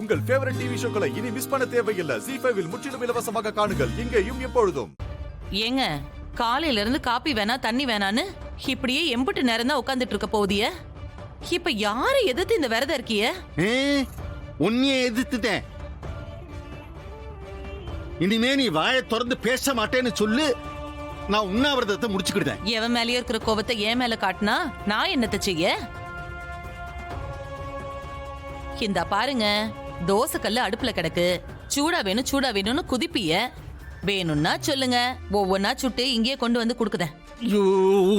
உங்கள் favourite TV ஷோக்களை இனி miss பண்ண தேவையில்லை. ZEE5 இல் முற்றிலும் இலவசமாக காணுங்கள். இங்கேயும் எப்பொழுதும். ஏங்க காலையில இருந்து காப்பி வேணா தண்ணி வேணான்னு இப்படியே எம்பிட்டு நேரம் தான் உட்காந்துட்டு இருக்க போதிய. இப்ப யாரை எதிர்த்து இந்த விரதம் இருக்கிய? உன்னையே எதிர்த்துட்டேன். இனிமே நீ வாயை திறந்து பேச மாட்டேன்னு சொல்லு. நான் உண்ணாவிரதத்தை முடிச்சுக்கிட்டேன். எவன் மேலயே இருக்கிற கோபத்தை என் மேல காட்டினா நான் என்னத்த செய்ய? இந்த பாருங்க, தோசை கல்லு அடுப்புல கிடக்கு. சூடா வேணும்னு குதிப்பிய. வேணும்னா சொல்லுங்க, ஒவ்வொன்னா சுட்டு இங்கேயே கொண்டு வந்து குடுக்குதேன்.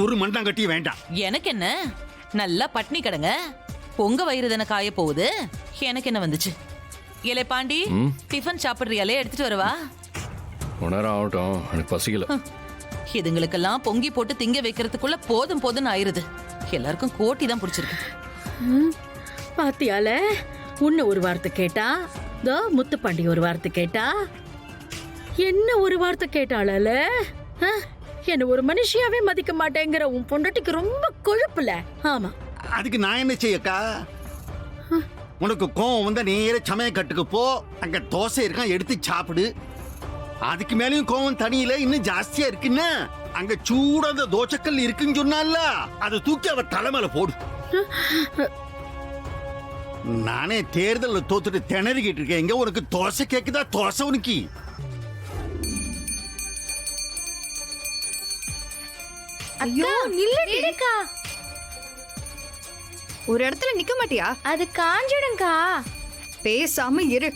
ஒரு மண்டாங்கட்டி வேண்டாம். எனக்கு என்ன, நல்லா பட்னி கிடங்க. பொங்க வயிறு தானே காய போகுது. எனக்கு என்ன வந்துச்சு? ஏலே பாண்டி, டிஃபன் சாப்பிடுறியாலே, எடுத்துட்டு வரவா? நேரம் ஆகட்டும், எனக்கு பசிக்கல. இதுங்களுக்கெல்லாம் பொங்கி போட்டு திங்க வைக்கிறதுக்குள்ள போதும் போதும்னு ஆயிருது. எல்லாருக்கும் கோட்டி தான் பிடிச்சிருக்கு. பாத்தியால, உன்ன ஒரு வார்த்தை கேட்டா, தோ முத்துப்பாண்டி ஒரு வார்த்தை கேட்டா, என்ன ஒரு வார்த்தை கேட்டாளல. என்ன ஒரு மனுஷியாவே மதிக்க மாட்டேங்கிற உன் பொண்டாட்டிக்கு ரொம்ப கொழுப்புல. ஆமா, அதுக்கு நான் என்ன செய்யக்கா? உனக்கு கோவம் வந்தா நேர சமய கட்டுக்கு போ. அங்க தோசை இருக்கான், எடுத்து சாப்பிடு. அதுக்கு மேலயும் கோவம் தனியில இன்னும் ஜாஸ்தியா இருக்குன்னா, அங்க சூடாத தோசைக்கல் இருக்குன்னு சொன்னால, அதை தூக்கி அவ தலைமையில போடு. நானே தேர்தல் தோத்துட்டு திணறிக்கிட்டு இருக்கேன். எங்க உனக்கு தோசை கேக்குதா? தோசை உனக்கு ஐயோ நில்லுக்கா. ஒரு இடத்துல நிக்க மாட்டியா? அது காஞ்சிடுங்கா. பேசாம இரு.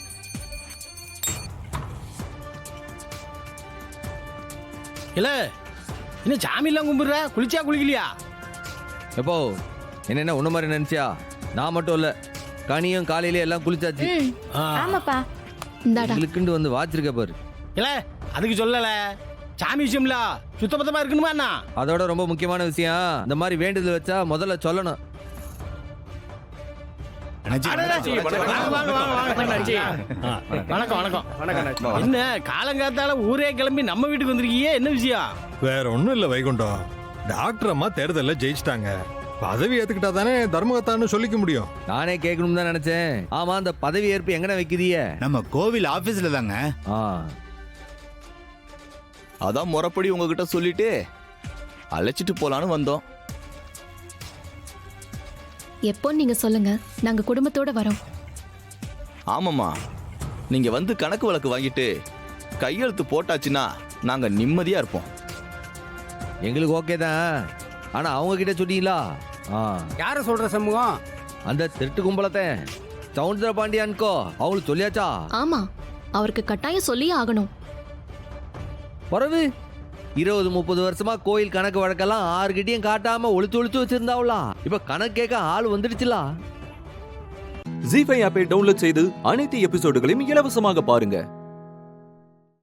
இல்ல இன்னும் சாமி எல்லாம் கும்பிடுற, குளிச்சா குளிக்கலையா? எப்போ என்ன உன்ன மாதிரி நினைச்சியா? நான் மட்டும் இல்ல, கனியும் காலையில எல்லாம் குளிச்சாச்சு. ஆமாப்பா, இந்தா வந்து வாச்சிருக்க பாரு. இல்ல அதுக்கு சொல்லல, சாமி விஷயம்ல சுத்தபத்தமா இருக்கணுமா என்ன? அதோட ரொம்ப முக்கியமான விஷயம், இந்த மாதிரி வேண்டுதல் வச்சா முதல்ல சொல்லணும். வணக்கம் வணக்கம். என்ன காலங்காத்தால ஊரே கிளம்பி நம்ம வீட்டுக்கு வந்திருக்கீங்க, என்ன விஷயம்? வேற ஒண்ணும் இல்ல வைகுண்டம், டாக்டர் அம்மா தேர்தல்ல ஜெயிச்சிட்டாங்க. பதவி ஏத்துக்கிட்டா தானே தர்மகத்தான்னு சொல்லிக்க முடியும். நானே கேட்கணும் தான் நினைச்சேன். ஆமா, அந்த பதவி ஏற்பு எங்கன வைக்கிறீங்க? நம்ம கோவில் ஆபீஸ்ல தாங்க. அதான் முறைப்படி உங்ககிட்ட சொல்லிட்டு அழைச்சிட்டு போலான்னு வந்தோம். எப்போ நீங்க சொல்லுங்க, நாங்க குடும்பத்தோட வரோம். ஆமாம்மா, நீங்க வந்து கணக்கு வழக்கு வாங்கிட்டு கையெழுத்து போட்டாச்சுன்னா நாங்க நிம்மதியா இருப்போம். எங்களுக்கு ஓகே தான். ஆனா அவங்க கிட்ட சொன்னீங்களா? யார சொல்ற சமூகம்? அந்த திருட்டு கும்பலத்தை சவுந்தர பாண்டியான்கோ அவங்களுக்கு சொல்லியாச்சா? ஆமா, அவருக்கு கட்டாயம் சொல்லியே ஆகணும். பரவு 20-30 வருஷமா கோயில் கணக்கு வழக்கெல்லாம் 6 கிட்டையும் காட்டாம ஒளிச்சு வச்சிருந்தாவளா? இப்ப கணக்கு கேட்க ஆள் வந்துடுச்சுல. ZEE5 ஆப்பை டவுன்லோட் செய்து அனைத்து எபிசோடுகளையும் இலவசமாக பாருங்க.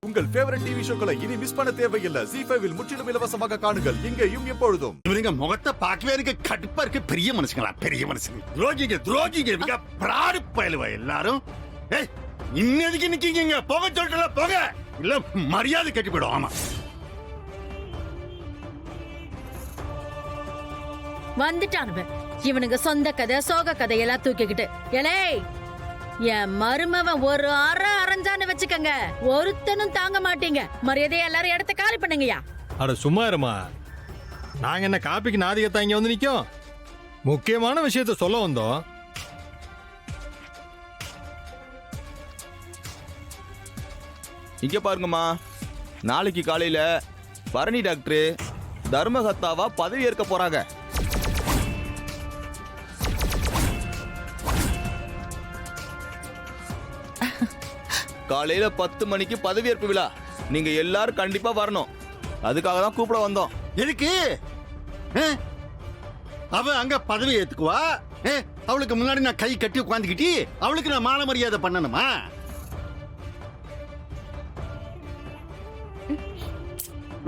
உங்கள் ஃபேவரட் டிவி ஷோக்களை இனி மிஸ் பண்ண தேவையில்லை. ZEE5 இல் முற்றிலும் இலவசமாக காணுங்கள். இங்கேயும் எப்பொழுதும். இவங்க முகத்தை பார்க்கவே எனக்கு கடுப்பா இருக்கு. பெரிய மனுஷங்களா, பெரிய மனுஷங்க. துரோகிங்க பிராடு பயலுவா எல்லாரும். இன்னதுக்கு நிக்கீங்க? போக சொல்லிட்டு போக, இல்ல மரியாதை கட்டி போயிடும். ஆமா, வந்துட்டானுவ இவனுங்க சொந்த கதை சோக கதையெல்லாம் தூக்கிக்கிட்டு. ஏலே, என் மருமவன் ஒரு அரைஞ்சான்னு வச்சுக்கங்க, ஒருத்தனும் தாங்க மாட்டீங்க. மரியாதையா எல்லாரும் இடத்த காலி பண்ணுங்கயா. அட சும்மா இருமா, நாங்க என்ன காப்பிக்கு நாதிகத்தா இங்க வந்து நிக்கோம்? முக்கியமான விஷயத்த சொல்ல வந்தோம். இங்க பாருங்கம்மா, நாளைக்கு காலையில பரணி டாக்டர் தர்மகத்தாவா பதவி ஏற்க போறாங்க. காலையில 10 மணிக்கு பதவியேற்பு விழா. நீங்க எல்லாரும் கண்டிப்பா வரணும். அதுக்காக தான் கூப்பிட வந்தோம். எதுக்கு? அவ அங்க பதவி ஏத்துக்குவா, அவளுக்கு முன்னாடி நான் கை கட்டி உட்காந்துக்கிட்டு அவளுக்கு நான் மான மரியாதை பண்ணணுமா?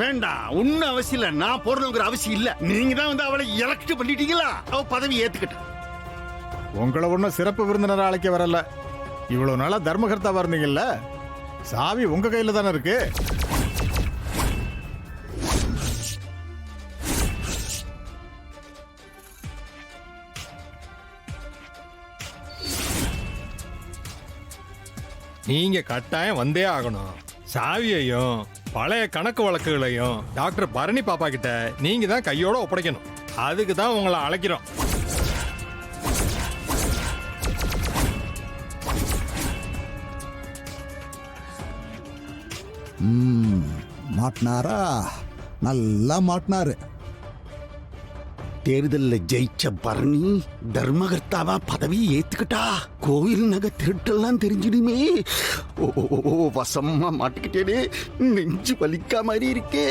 வேண்டாம், ஒன்னும் அவசியம் இல்ல. நான் போடணுங்கிற அவசியம் இல்ல. நீங்க தான் வந்து அவளை எலக்ட் பண்ணிட்டீங்களா? அவ பதவி ஏத்துக்கிட்ட. உங்களை ஒன்னும் சிறப்பு விருந்தினரை அழைக்க வரல. இவ்வளவு நாளா தர்மகர்த்தா வரீங்கல்ல, சாவி உங்க கையில தானே இருக்கு. நீங்க கட்டாயம் வந்தே ஆகணும். சாவியையும் பழைய கணக்கு வழக்குகளையும் டாக்டர் பரணி பாப்பா கிட்ட நீங்க தான் கையோட ஒப்படைக்கணும். அதுக்கு தான் உங்களை அழைக்கிறோம். மாட்டினாரா? நல்லா மாட்டினாரு. தேர்தலில் ஜெயிச்ச பரணி தர்மகர்த்தாவா பதவி ஏத்துக்கிட்டா கோயில் நகை திருட்டெல்லாம் தெரிஞ்சிடுமே. ஓ வசமா மாட்டிக்கிட்டே, நெஞ்சு வலிக்கா மாதிரி இருக்கே.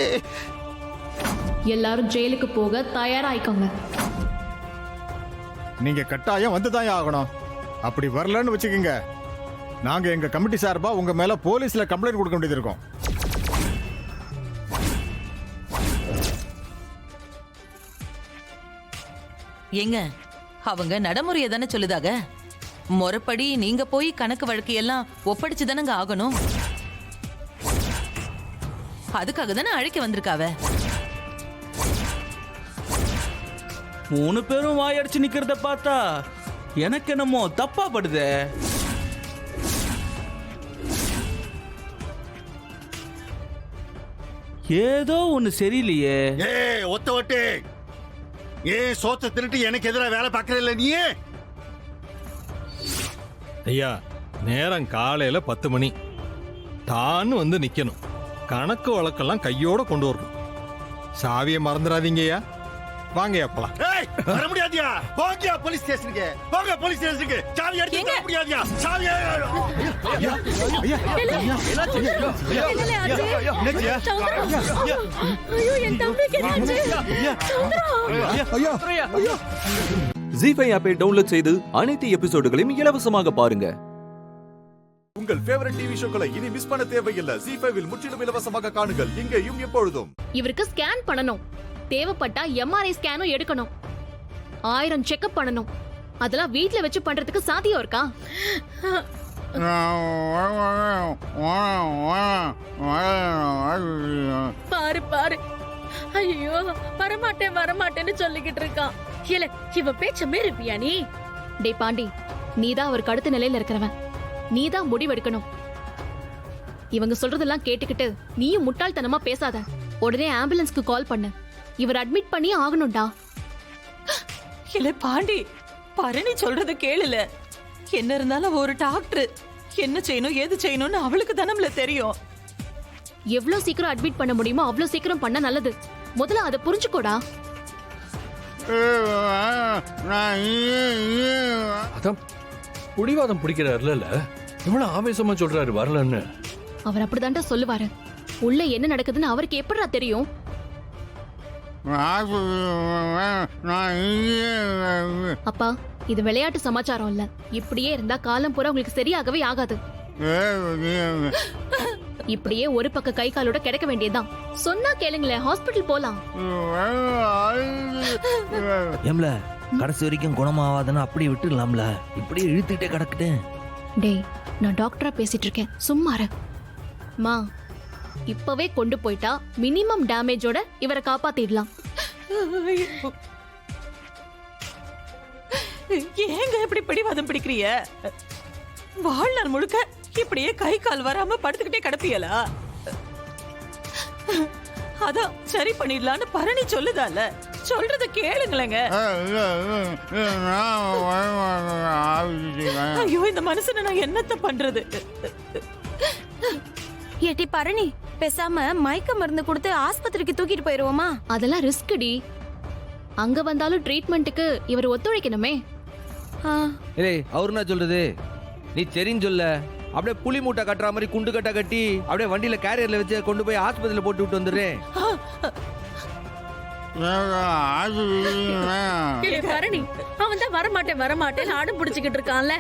எல்லாரும் ஜெயிலுக்கு போக தயாராயிக்கோங்க. நீங்க கட்டாயம் வந்துதான் ஆகணும். அப்படி வரலன்னு வச்சுக்கோங்க, நாங்க எங்க கமிட்டி சார்பா உங்க மேல போலீஸ்ல கம்ப்ளைண்ட் கொடுக்க வேண்டியது இருக்கும். ஏங்க, அவங்க நடைமுறையை தானே சொல்லுதாக. முறைப்படி நீங்க போய் கணக்கு வழக்கு எல்லாம் ஒப்படைச்சு தானங்க ஆகணும். அதுக்காக தானே அழைக்க வந்திருக்காவ. 3 பேரும் வாயடிச்சு நிக்கிறத பார்த்தா எனக்கு என்னமோ தப்பா படுதே. ஏதோ ஒண்ணு சரியில்லையே. ஒத்த ஓட்டு ஏன் சோத்த திருட்டு எனக்கு எதிராக வேலை பார்க்கறதில்ல நீ? ஐயா, நேரம் காலையில 10 மணி. தான் வந்து நிக்கணும். கணக்கு வழக்கெல்லாம் கையோட கொண்டு வரணும். சாவியை மறந்துடாதீங்க ஐயா. வாங்க போலாம். வர முடியாதியா? போங்க போலீஸ் ஸ்டேஷனுக்கு. போங்க போலீஸ் ஸ்டேஷனுக்கு. சாவி எடுத்து வர முடியாதியா? சாவி. ஜீ5 ஆப்பை டவுன்லோட் செய்து அனைத்து எபிசோடுகளையும் இலவசமாக பாருங்க. உங்கள் ஃபேவரட் டிவி ஷோக்களை இனி மிஸ் பண்ண தேவையில்லை. ஜீ5 முற்றிலும் இலவசமாக காணுங்கள், இங்கேயும் எப்பொழுதும். இவருக்கு ஸ்கேன் பண்ணணும். தேவைப்பட்டா எம்ஆர்ஐ ஸ்கேனும் எடுக்கணும். 1000 செக்அப் பண்ணணும். அதெல்லாம் வீட்ல வச்சு பண்றதுக்கு சாத்தியம் இருக்கா? பாரு பாரு, ஐயோ வரமாட்டேன் வரமாட்டேன்னு சொல்லிக்கிட்டு இருக்கான். இல்ல இவ பேச்ச மீறிப்பியா நீ? டே பாண்டி, நீதான் அவருக்கு அடுத்த நிலையில இருக்கிறவன். நீதான் முடிவெடுக்கணும். இவங்க சொல்றதெல்லாம் கேட்டுக்கிட்டு நீயும் முட்டாள்தனமா பேசாத. உடனே ஆம்புலன்ஸ்க்கு கால் பண்ணு. இவர் அட்மிட் பண்ணி ஆகணும்டா. இல்ல பாண்டி, பரணி சொல்றத கேளுல. என்ன இருந்தாலும் ஒரு டாக்டர் என்ன செய்யணும் ஏது செய்யணும்னு அவளுக்கு தானம்ல தெரியும். எவ்வளவு சீக்கிரம் அட்மிட் பண்ண முடியுமோ அவ்வளவு சீக்கிரம் பண்ண நல்லது. முதல்ல அதை புரிஞ்சுக்கோடா. அதான் புடிவாதம் பிடிக்கிறாருல, இவ்வளவு ஆவேசமா சொல்றாரு வரலன்னு. அவர் அப்படிதான்டா சொல்லுவாரு. உள்ள என்ன நடக்குதுன்னு அவருக்கு எப்படிடா தெரியும்? அப்பா, இது விளையாட்டு சமாச்சாரம் இல்ல. இப்படியே இருந்தா காலம் பூரா உங்களுக்கு சரியாகவே ஆகாது. இப்படியே ஒரு பக்க கை காலோட கிடைக்க வேண்டியதுதான். சொன்னா கேளுங்களேன், ஹாஸ்பிடல் போலாம். ஏம்ல கடைசி வரைக்கும் குணமாவாதுன்னு அப்படியே விட்டுடலாம்ல, இப்படியே இழுத்துக்கிட்டே கிடக்குது. டேய், நான் டாக்டரா பேசிட்டு இருக்கேன், சும்மா இரு. மா, இப்பவே கொண்டு போயிட்டா மினிமம் டேமேஜோட இவரை காப்பாத்திடலாம். ஏங்க இப்படி பிடிவாதம் பிடிக்கிறிய? வாழ்நாள் முழுக்க இப்படியே கை கால் வராம படுத்துக்கிட்டே கிடப்பியலா? அதான் சரி பண்ணிடலான்னு பரணி சொல்லுதால, சொல்றத கேளுங்களேங்க. ஐயோ, இந்த மனுஷனை நான் என்னத்த பண்றது? ஏட்டி பரணி, பேசாம மயக்க மருந்து கொடுத்து ஆஸ்பத்திரிக்கு தூக்கிட்டு போயிருவோமா? அதெல்லாம் ரிஸ்க்டி. அங்க வந்தாலும் ட்ரீட்மெண்ட்டுக்கு இவர் ஒத்துழைக்கணுமே. ஏய், அவரு என்ன சொல்றது? நீ சரின்னு சொல்ல. அப்படியே புலி மூட்டை கட்டுற மாதிரி குண்டு கட்டா கட்டி அப்படியே வண்டியில கேரியர்ல வச்சு கொண்டு போய் ஆஸ்பத்திரியில போட்டு விட்டு வந்துடுறேன். பரணி, அவன் தான் வரமாட்டேன் வரமாட்டேன் ஆடும் பிடிச்சுக்கிட்டு இருக்கான்ல.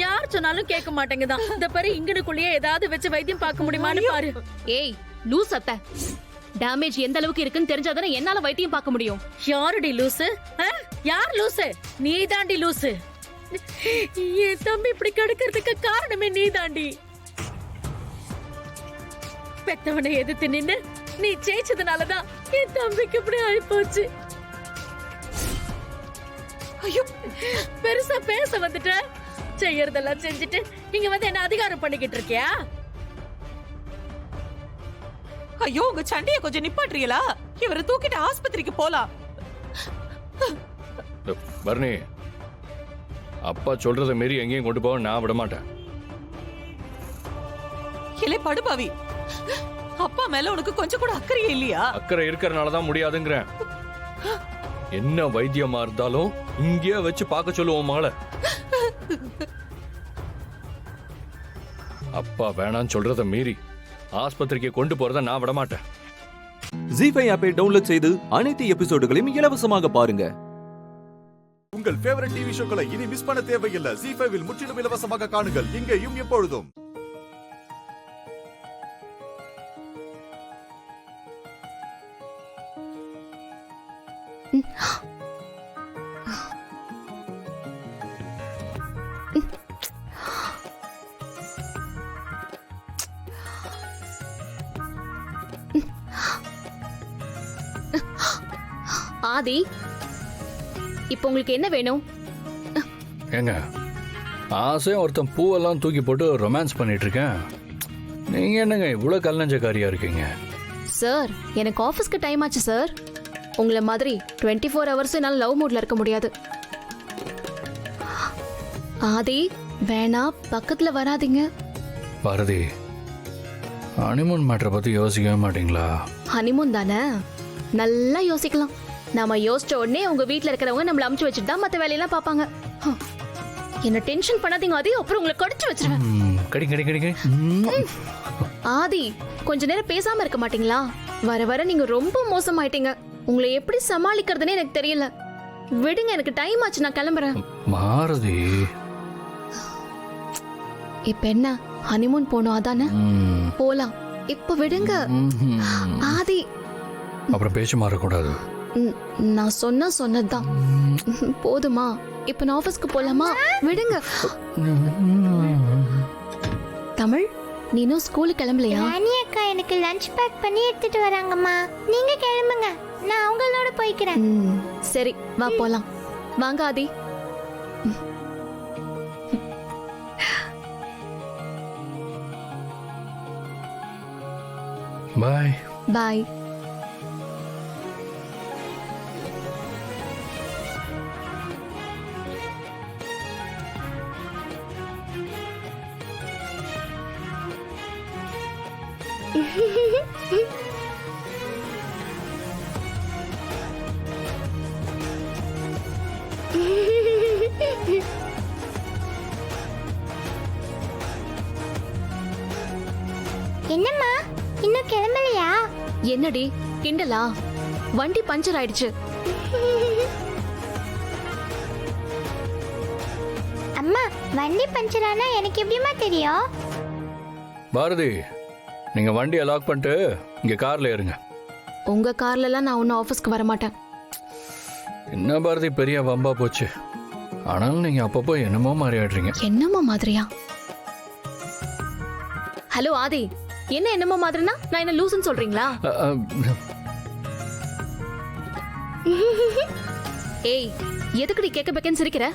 யார் சொன்னாலும் கேட்க மாட்டேங்குதான். இந்த பாரு, இங்கனுக்குள்ளேயே ஏதாவது வச்சு வைத்தியம் பார்க்க முடியுமான்னு பாரு. ஏய் லூஸ் அத்தை, டேமேஜ் எந்த அளவுக்கு இருக்குன்னு தெரிஞ்சாதானே என்னால வைத்தியம் பார்க்க முடியும். யாருடி லூசு? யார் லூசு? நீ தாண்டி லூசு. என் தம்பி இப்படி கெடுக்கிறதுக்கு காரணமே நீ தாண்டி. பெத்தவனை எதிர்த்து நின்னு நீ ஜெயிச்சதுனாலதான் என் தம்பிக்கு இப்படி ஆயிப்போச்சு. ஐயோ, பெருசா பேச வந்துட்ட. செய்யறதெல்லாம் செஞ்சுட்டு இங்க வந்து என்ன அதிகாரம் பண்ணிக்கிட்டு இருக்கியா? ஐயோ உங்க சண்டைய கொஞ்சம் நிப்பாட்டுறீங்களா? இவரை தூக்கிட்டு ஆஸ்பத்திரிக்கு போலாம். பரணி, அப்பா சொல்றத மீறி எங்கேயும் கொண்டு போக நான் விட மாட்டேன். இலே படுபாவி, அப்பா மேல உனக்கு கொஞ்சம் கூட அக்கறையே இல்லையா? அக்கறை இருக்கறனாலதான் முடியாதுங்கிறேன். என்ன வைத்தியமா இருந்தாலும் இங்கேயே வச்சு பார்க்க சொல்லுவோம் மகளை. அப்பா வேணான்னு சொல்றத மீறி ஆஸ்பத்திரிக்கு கொண்டு போறத நான் விட மாட்டேன். ஜீஃபை ஆப்பை டவுன்லோட் செய்து அனைத்து எபிசோடுகளையும் இலவசமாக பாருங்க. உங்கள் ஃபேவரட் டிவி ஷோக்களை இனி மிஸ் பண்ண தேவையில்லை. ஜீ5 முற்றிலும் இலவசமாக காணுங்கள் இங்கேயும் எப்பொழுதும். ஆதி, இப்போ உங்களுக்கு என்ன வேணும்? ஏங்க, ஆசையா ஒருத்தன் பூவெல்லாம் தூக்கி போட்டு ரொமான்ஸ் பண்ணிட்டு இருக்கேன். நீங்க என்னங்க இவ்வளவு கல்லஞ்சக்காரியா இருக்கீங்க? சார், எனக்கு ஆபீஸ்க்கு டைம் ஆச்சு சார். உங்களை மாதிரி 24 ஹவர்ஸ் என்னால் லவ் மூட்ல இருக்க முடியாது. ஆதி, வேணா, பக்கத்துல வராதீங்க. பாரதி, ஹனிமூன் மேட்டரை பத்தி யோசிக்கவே மாட்டீங்களா? ஹனிமூன் தானே, நல்லா யோசிக்கலாம். நாம யோசிச்ச உடனே உங்க வீட்ல இருக்கிறவங்க நம்மள அமுச்சு வச்சுட்டு தான் மத்த வேலையெல்லாம் பாப்பாங்க. என்ன டென்ஷன் பண்ணாதீங்க ஆதி, அப்புறம் உங்களை கடிச்சு வச்சிருவேன். கடி கடி கடி கடி. ஆதி, கொஞ்ச நேரம் பேசாம இருக்க மாட்டீங்களா? வர வர நீங்க ரொம்ப மோசமாயிட்டீங்க. உங்களை எப்படி சமாளிக்கிறதுன்னு எனக்கு தெரியல. விடுங்க, எனக்கு டைம் ஆச்சு, நான் கிளம்புறேன். பாரதி, இப்ப என்ன ஹனிமூன் போனோம் அதானே? போலாம், இப்ப விடுங்க. ஆதி, அப்புறம் பேச்சு மாறக்கூடாது. நான் சொன்னதுதான் போதுமா? இப்ப நான் ஆபீஸ்க்கு போலாமா? விடுங்க. தமிழ், நீனும் ஸ்கூலுக்கு கிளம்பலையா? ராணி அக்கா எனக்கு லஞ்ச் பேக் பண்ணி எடுத்துட்டு வராங்கம்மா. நீங்க கிளம்புங்க, நான் அவங்களோட போய்க்கிறேன். சரி, வா போலாம். வாங்க ஆதி. பாய் பாய். என்னம்மா, இன்னும் கிளம்பலையா? என்னடி கிண்டலா? வண்டி பஞ்சர் ஆயிடுச்சு. அம்மா, வண்டி பஞ்சர் ஆனா எனக்கு எப்படிமா தெரியும்? பாரதி, நீங்க வண்டியை லாக் பண்ணிட்டு இங்க கார்ல ஏறுங்க. உங்க கார்ல எல்லாம் நான் ஒன்னும் ஆபீஸ்க்கு வர மாட்டேன். என்ன பாரதி, பெரிய வம்பா போச்சு. ஆனாலும் நீங்க அப்பப்போ என்னமோ மாதிரி ஆயிடுறீங்க. என்னமோ மாதிரியா? ஹலோ ஆதி, என்ன என்னமோ மாதிரினா? நான் என்ன லூசுன்னு சொல்றீங்களா? ஏய், எதுக்குடி கேட்க பெக்கன்னு சிரிக்கிற?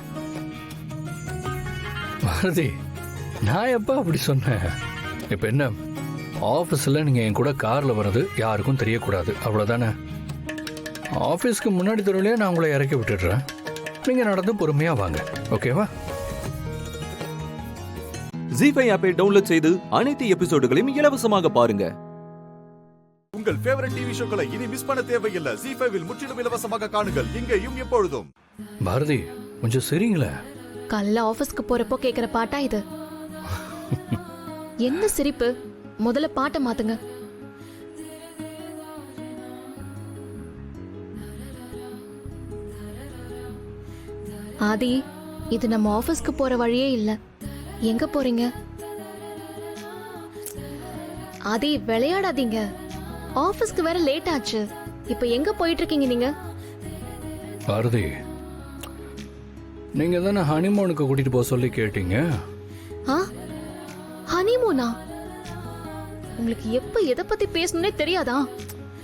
பாரதி, நான் எப்ப அப்படி சொன்னேன்? இப்ப என்ன, ஆபீஸ்ல நீங்க என் கூட கார்ல வர்றது யாருக்கும் தெரியக்கூடாது, அவ்வளவுதானே? ஆபீஸ்க்கு முன்னாடி தெருவிலேயே நான் உங்களை இறக்கி விட்டுடுறேன். நீங்க நடந்து பொறுமையா வாங்க, ஓகேவா? ஜீஃபை ஆப்பை டவுன்லோட் செய்து அனைத்து எபிசோடுகளையும் இலவசமாக பாருங்க. உங்கள் ஃபேவரட் டிவி ஷோக்களை இனி மிஸ் பண்ண தேவையில்லை. ஜீ5 முற்றிலும் இலவசமாக காணுங்கள் இங்கேயும் எப்பொழுதும். பாரதி, கொஞ்சம் சரிங்களே. காலைல ஆபீஸ்க்கு போறப்போ கேக்குற பாட்டா இது? என்ன சிரிப்பு? முதல்ல பாட்டை மாத்துங்க. ஆதி, இது நம்ம ஆபீஸ்க்கு போற வழியே இல்ல. எங்க போறீங்க? ஆதி, விளையாடாதீங்க. ஆபீஸ்க்கு வேற லேட் ஆச்சு. இப்ப எங்க போயிட்டு இருக்கீங்க நீங்க? பாரதி, நீங்க தானே ஹனிமூனுக்கு கூட்டிட்டு போக சொல்லி கேட்டீங்க. ஹனிமூனா? உங்களுக்கு எப்ப எதை பத்தி பேசணும்னே தெரியாதா?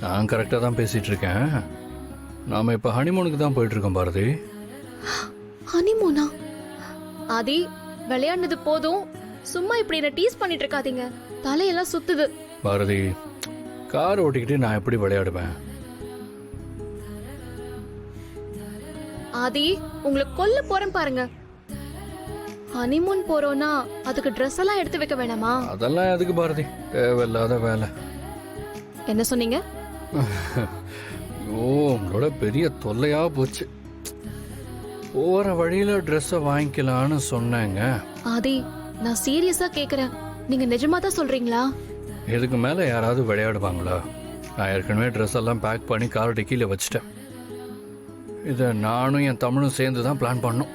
நான் கரெக்டா தான் பேசிட்டு இருக்கேன். நாம இப்ப ஹனிமூனுக்கு தான் போயிட்டு இருக்கோம் பாரதி. ஹனிமூனா? ஆதி, விளையாடுனது போதும். சும்மா இப்படி என்ன டீஸ் பண்ணிட்டு இருக்காதீங்க. தலையெல்லாம் சுத்துது. பாரதி, கார் ஓட்டிக்கிட்டு நான் எப்படி விளையாடுவேன்? ஆதி, உங்களை கொல்ல போறேன் பாருங்க. ஹனிமூன் போறோம்னா அதுக்கு ட்ரெஸ் எல்லாம் எடுத்து வைக்க வேணாமா? அதெல்லாம் எதுக்கு பாரதி, தேவையில்லாத வேலை. என்ன சொன்னீங்க? ஓ, உங்களோட பெரிய தொல்லையா போச்சு. போற வழியில ட்ரெஸ்ஸை வாங்கிக்கலான்னு சொன்னேங்க. ஆதி, நான் சீரியஸா கேக்குறேன். நீங்க நிஜமா தான் சொல்றீங்களா? இதுக்கு மேல யாராவது விளையாடுவாங்களா? நான் ஏற்கனவே ட்ரெஸ் எல்லாம் பேக் பண்ணி கார் டிக்கில வச்சுட்டேன். இதை நானும் என் தமிழும் சேர்ந்து தான் பிளான் பண்ணோம்.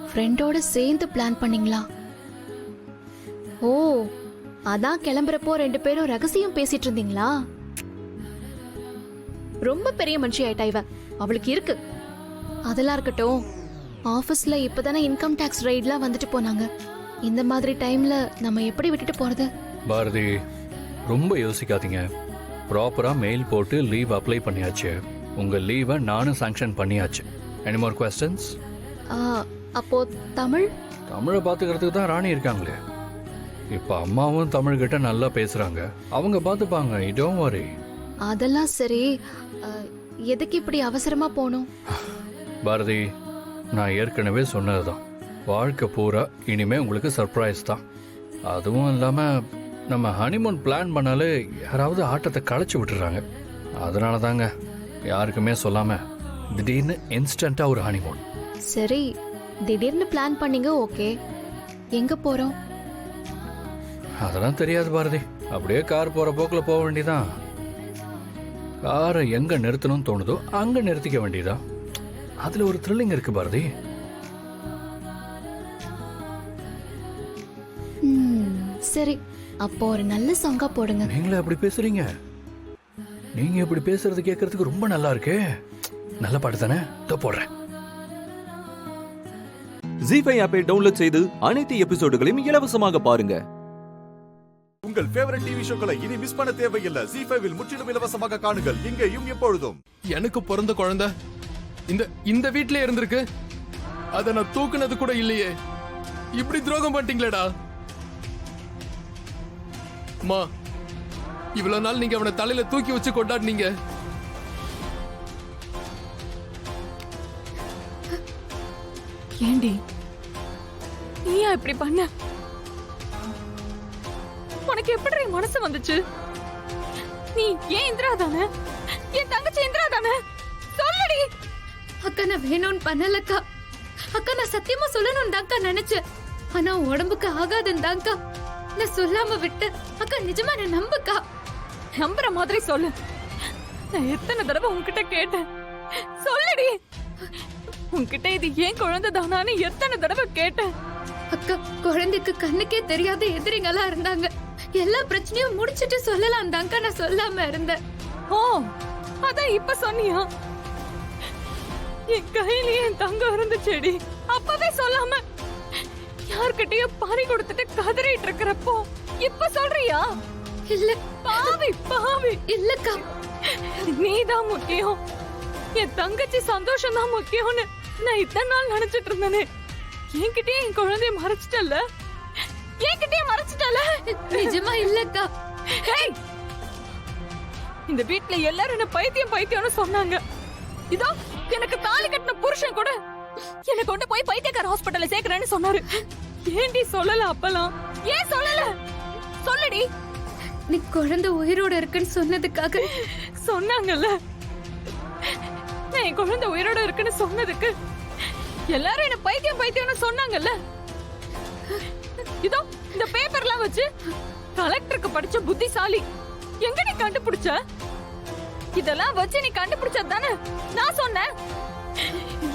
ஃப்ரெண்டோட சேர்ந்து பிளான் பண்ணீங்களா? ஓ, அதான் கிளம்புறப்போ 2 பேரும் ரகசியம் பேசிட்டு இருந்தீங்களா? ரொம்ப பெரிய மனுஷி ஆயிட்டா இவ. அவளுக்கு இருக்கு. அதெல்லாம் இருக்கட்டும். ஆபீஸ்ல இப்பதானே இன்கம் டாக்ஸ் ரைட்லாம் வந்துட்டு போனாங்க. இந்த மாதிரி டைம்ல நம்ம எப்படி விட்டுட்டு போறது? பாரதி, ரொம்ப யோசிக்காதீங்க. ப்ராப்பரா மெயில் போட்டு லீவ் அப்ளை பண்ணியாச்சு. உங்க லீவை நானும் சாங்ஷன் பண்ணியாச்சு. Any more questions? அப்போ தமிழ்? தமிழை பாத்துக்கிறதுக்கு தான் ராணி இருக்காங்களே. இப்ப அம்மாவும் தமிழ் கிட்ட நல்லா பேசுறாங்க. அவங்க பாத்துப்பாங்க. Don't worry. அதெல்லாம் சரி. எதுக்கு இப்படி அவசரமா போகணும்? பாரதி, நான் ஏற்கனவே சொன்னதுதான். வாழ்க்கை பூரா இனிமே உங்களுக்கு சர்ப்ரைஸ் தான். அதுவும் இல்லாம நம்ம ஹனிமூன் பிளான் பண்ணாலே யாராவது ஆட்டத்தை களைச்சு விட்டுறாங்க. அதனால தாங்க யாருக்குமே சொல்லாம திடீர்னு இன்ஸ்டன்டா ஒரு ஹனிமூன். சரி, திடீர்னு பிளான் பண்ணீங்க, ஓகே. எங்க போறோம்? அதெல்லாம் தெரியாது பாரதி. அப்படியே கார் போற போக்குல போக வேண்டியதான். காரை எங்க நிறுத்தணும்னு தோணுதோ அங்க நிறுத்திக்க வேண்டியதான். அதுல ஒரு த்ரில்லிங் இருக்கு பாரதி. சரி, அப்போ ஒரு நல்ல சாங்கா போடுங்க. நீங்களே அப்படி பேசுறீங்க? நீங்க இப்படி பேசுறது கேட்கறதுக்கு ரொம்ப நல்லா இருக்கே. நல்ல பாட்டு தானே? போடுறேன். ஜீஃபை ஆப்பை டவுன்லோட் செய்து அனைத்து எபிசோடுகளையும் இலவசமாக பாருங்க. உங்கள் ஃபேவரட் டிவி ஷோக்களை இனி மிஸ் பண்ண தேவையில்லை. ஜீஃபைவில் முற்றிலும் இலவசமாக காணுங்கள். இங்கேயும் எப்பொழுதும். எனக்கு பிறந்த குழந்தை இந்த வீட்ல இருந்திருக்கு. அத நான் தூக்குனது கூட இல்லையே. இப்படி துரோகம் பண்ணிட்டீங்களேடா. மா, இவ்வளவு நாள் நீங்க அவனை தலையில தூக்கி வச்சு கொண்டாடினீங்க. ஏண்டி நீயா இப்படி பண்ண? உனக்கு எப்படி மனசு வந்துச்சு? நீ ஏன் இந்திரா தானே? என் தங்கச்சி இந்திரா தானே? சொல்லுடி. அக்கா, நான் வேணும்னு பண்ணலக்கா. அக்கா, நான் சத்தியமா சொல்லணும் தான்க்கா நினைச்சேன். ஆனா உடம்புக்கு ஆகாதுன்னு தான்க்கா நான் சொல்லாம விட்டேன். அக்கா, நிஜமா நான் நம்புக்கா. நம்புற மாதிரி சொல்லு. நான் எத்தனை தடவை உன்கிட்ட கேட்டேன். சொல்லுடி. உன்கிட்ட இது ஏன் குழந்தை தானான்னு எத்தனை தடவை கேட்டேன். அக்கா, குழந்தைக்கு கண்ணுக்கே தெரியாத எதிரிங்களா இருந்தாங்க. எல்லா பிரச்சனையும் முடிச்சிட்டு சொல்லலாம் தான்க்கா நான் சொல்லாம இருந்தேன். ஓ, அதான் இப்ப சொன்னியா? என் கையிலேயே என் தங்கம் இருந்துச்சேடி. அப்பவே சொல்லாம யார்கிட்டயும் பறி கொடுத்துட்டு கதறிட்டு இருக்கிறப்போ இப்ப சொல்றியா? இல்ல பாவி பாவி. இல்லக்கா, நீதான் முக்கியம். என் தங்கச்சி சந்தோஷம் தான் முக்கியம்னு நான் இத்தனை நாள் நினைச்சிட்டு இருந்தேனே. என்கிட்டயே என் குழந்தைய மறைச்சிட்டல. என்கிட்டயே மறைச்சிட்டல. நிஜமா இல்லக்கா. இந்த வீட்ல எல்லாரும் என்ன பைத்தியம் பைத்தியம்னு சொன்னாங்க. இதோ எனக்கு தாலி கட்டின புருஷன் கூட என்ன கொண்டு போய் பைத்தியக்கார ஹாஸ்பிட்டல்ல சேர்க்கறேன்னு சொன்னாரு. ஏண்டி சொல்லல அப்பலாம்? ஏன் சொல்லல? சொல்லுடி. நீ குழந்தை உயிரோட இருக்குன்னு சொன்னதுக்காக சொன்னாங்கல்ல. நான் என் குழந்தை உயிரோட இருக்குன்னு சொன்னதுக்கு எல்லாரும் என்ன பைத்தியம் பைத்தியம்னு சொன்னாங்கல்ல. இதோ இந்த பேப்பர்லாம் வச்சு கலெக்டருக்கு படிச்ச புத்திசாலி எங்க நீ கண்டுபிடிச்ச? இதெல்லாம் வச்சு நீ கண்டுபிடிச்சது தானே நான் சொன்னேன்.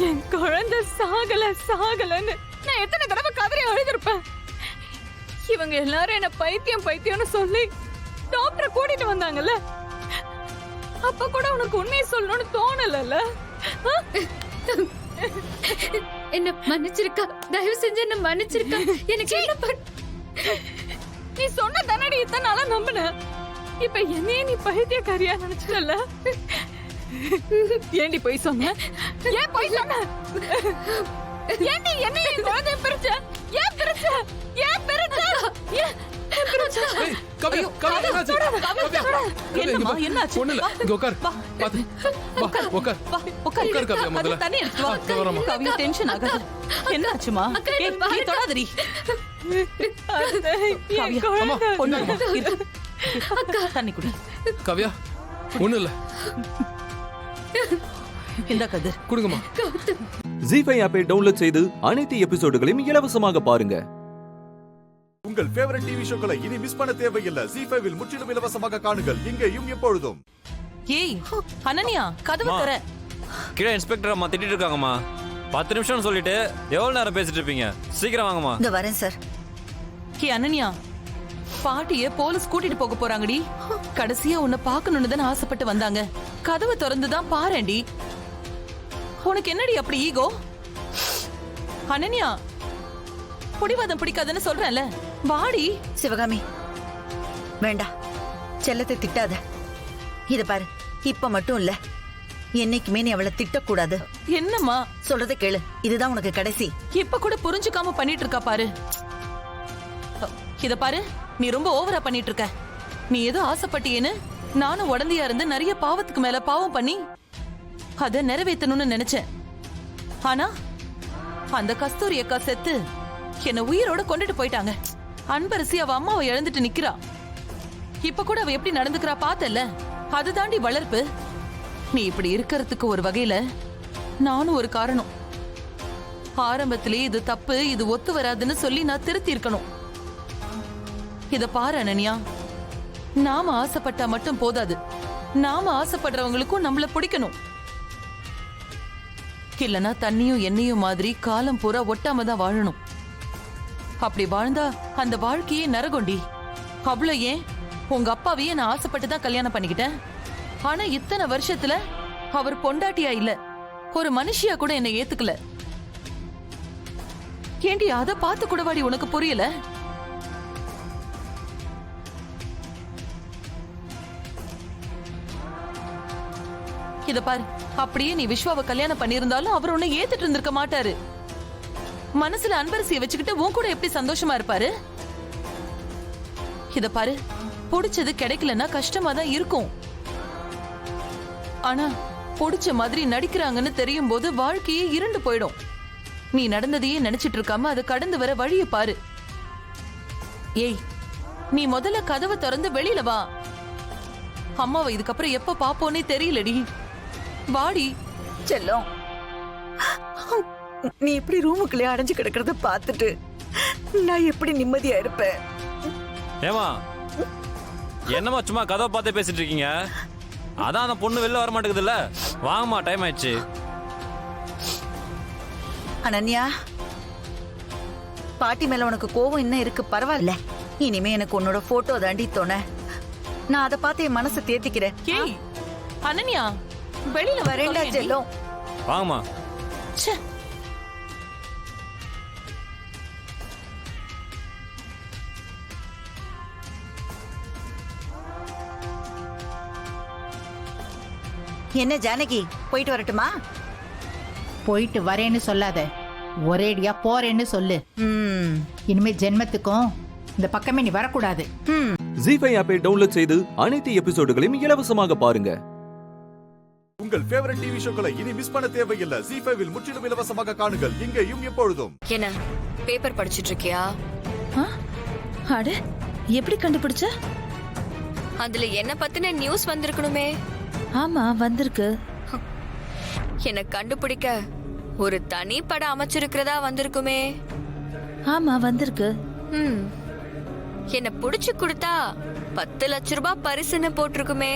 என் குழந்தை சாகல சாகலன்னு நான் எத்தனை தடவை கதறி எழுதிருப்பேன். இவங்க எல்லாரும் என்ன பைத்தியம் பைத்தியம்னு சொல்லி டாக்டர் கூட்டிட்டு வந்தாங்கல்ல. அப்ப கூட உனக்கு உண்மையை சொல்லணும்னு தோணல. என்ன மன்னிச்சிருக்கா. தயவு செஞ்சு என்ன மன்னிச்சிருக்கா. எனக்கு என்ன நீ சொன்ன தானடி இத்தனை நாளா நம்பின. இப்ப என்னையே நீ பைத்தியக்காரியா நினைச்சிட்டல. ஏண்டி போய் சொன்ன? ஏன் போய் சொன்ன? ஏண்டி என்னைய குழந்தைய பிரிச்ச? ஏன் பிரிச்ச? ஏன் பிரிச்ச? ஏன் பிரிச்ச? ஏய், காவியா, காவியா, என்னாச்சு? காவியா, என்னம்மா, இங்க என்னாச்சு? ஒண்ணும் இல்ல. இங்க உட்கார். பாத்து. வா, உட்கார். உட்கார் காவியா, முதல்ல. தண்ணி எடுத்து வா. இதோ வரேம்மா. காவியா, டென்ஷன் ஆகாது. என்னாச்சுமா? ஏய், நீ தொடாதடி. காவியா, அம்மா, ஒண்ணும் இல்ல. இரு. தண்ணி குடி. காவியா, ஒண்ணும் இல்ல. இந்த கதிர் குடுங்கம்மா. ஜி5 ஆப்பை டவுன்லோட் செய்து அனைத்து எபிசோடுகளையும் இலவசமாக பாருங்க. உங்கள் ஃபேவரட் டிவி ஷோக்களை இனி மிஸ் பண்ண தேவையில்லை. ஜி5 இல் முற்றிலும் இலவசமாக காணுங்கள் இங்கேயும் எப்பொழுதும். ஏய் அனன்யா, கதவு தர. கீழே இன்ஸ்பெக்டர் அம்மா திட்டிட்டு இருக்காங்கம்மா. 10 நிமிஷம் சொல்லிட்டு எவ்வளவு நேரம் பேசிட்டு இருப்பீங்க? சீக்கிரம் வாங்கம்மா. இந்த வரேன் சார். ஏய் அனன்யா, பாட்டிய போலீஸ் கூட்டிட்டு போக போறாங்கடி. கடைசியா உன்னை பார்க்கணும்னு தானே ஆசைப்பட்டு வந்தாங்க. கதவை திறந்துதான் பாருடி. உனக்கு என்னடி அப்படி ஈகோ? அனன்யா, புடிவாதம் பிடிக்காதுன்னு சொல்றேன்ல, வாடி. சிவகாமி வேண்டாம், செல்லத்தை திட்டாத. இத பாரு, இப்ப மட்டும் இல்ல, என்னைக்குமே நீ அவளை திட்டக்கூடாது. என்னம்மா சொல்றத கேளு, இதுதான் உனக்கு கடைசி. இப்ப கூட புரிஞ்சுக்காம பண்ணிட்டு இருக்கா பாரு. இத பாரு, நீ ரொம்ப ஓவரா பண்ணிட்டு இருக்க. நீ ஏதோ ஆசைப்பட்டியேன்னு நானும் உடந்தையா இருந்து நிறைய பாவத்துக்கு மேல பாவம் பண்ணி அத நிறைவேற்றணும்னு நினைச்சேன். ஆனா அந்த கஸ்தூரி அக்கா செத்து என்ன உயிரோட கொண்டுட்டு போயிட்டாங்க. அன்பரசி அவ அம்மாவை இழந்துட்டு நிக்கிறா. இப்ப கூட அவ எப்படி நடந்துக்கிறா பார்த்தல. அது தாண்டி வளர்ப்பு. நீ இப்படி இருக்கிறதுக்கு ஒரு வகையில நானும் ஒரு காரணம். ஆரம்பத்திலே இது தப்பு, இது ஒத்து வராதுன்னு சொல்லி நான் திருத்தி இருக்கணும். இத பாரு அனன்யா, நாம ஆசைப்பட்டா மட்டும் போதாது. நாம ஆசைப்படுறவங்களுக்கும் நம்மள பிடிக்கணும். இல்லனா தண்ணியும் எண்ணெயும் மாதிரி காலம் பூரா ஒட்டாம தான் வாழணும். அப்படி வாழ்ந்தா அந்த வாழ்க்கையே நரகொண்டி. அவ்வளோ ஏன், உங்க அப்பாவையே நான் ஆசைப்பட்டு தான் கல்யாணம் பண்ணிக்கிட்டேன். ஆனா இத்தனை வருஷத்துல அவர் பொண்டாட்டியா இல்ல, ஒரு மனுஷியா கூட என்னை ஏத்துக்கல. ஏண்டி அத பார்த்து கூடவாடி உனக்கு புரியல? இத பாரு, அப்படியே நீ விஸ்வாவை கல்யாணம் பண்ணியிருந்தாலும் அவர் உன்னை ஏத்துட்டு இருந்திருக்க மாட்டாரு. மனசுல அன்பரசியை வச்சுக்கிட்டு உன் கூட எப்படி சந்தோஷமா இருப்பாரு? இத பாரு, பிடிச்சது கிடைக்கலன்னா கஷ்டமா தான் இருக்கும். ஆனா பிடிச்ச மாதிரி நடிக்கிறாங்கன்னு தெரியும் போது வாழ்க்கையே இருண்டு போயிடும். நீ நடந்ததையே நினைச்சிட்டு இருக்காம அதை கடந்து வர வழிய பாரு. ஏய், நீ முதல்ல கதவை திறந்து வெளியில வா. அம்மாவை இதுக்கப்புறம் எப்ப பாப்போன்னே தெரியலடி. வாடி. செல்லம், நீ இப்படி ரூமுக்குள்ளே அடைஞ்சு கிடக்கிறத பார்த்துட்டு நான் எப்படி நிம்மதியா இருப்பேன்? ஏமா, என்னம்மா சும்மா கதவை பார்த்து பேசிட்டு இருக்கீங்க? அதான் அந்த பொண்ணு வெளில வர மாட்டேங்குதுல்ல. வாங்கம்மா, டைம் ஆயிடுச்சு. அனன்யா, பாட்டி மேல உனக்கு கோவம் இன்னும் இருக்கு, பரவாயில்ல. இனிமே எனக்கு உன்னோட போட்டோ தாண்டி தோண. நான் அதை பார்த்து என் மனசை தேத்திக்கிறேன். ஏய் அனன்யா, வெளியில வரேன்டா செல்லம். வாங்கம்மா. என்ன ஜானகி, போயிட்டு வரட்டுமா? போயிட்டு வரேன்னு சொல்லாத, ஒரேடியா போறேன்னு சொல்லு. இனிமே ஜென்மத்துக்கும் இந்த பக்கமே நீ வரக்கூடாது. ஜி5 ஆப்பை டவுன்லோட் செய்து அனைத்து எபிசோடுகளையும் இலவசமாக பாருங்க. உங்கள் ஃபேவரட் டிவி ஷோக்களை இனி மிஸ் பண்ண தேவையில்லை. ஜி5 இல் முற்றிலும் இலவசமாக காணுங்கள் இங்கேயும் எப்பொழுதும். என்ன பேப்பர் படிச்சிட்டு இருக்கியா? அட, எப்படி கண்டுபிடிச்ச? அதுல என்ன பத்தின நியூஸ் வந்திருக்கணுமே. ஆமா, வந்திருக்கு. என்ன கண்டுபிடிக்க ஒரு தனி படம் அமைச்சிருக்கிறதா வந்திருக்குமே. ஆமா, வந்திருக்கு. என்ன புடிச்சு கொடுத்தா 10 லட்ச ரூபாய் பரிசுன்னு போட்டிருக்குமே.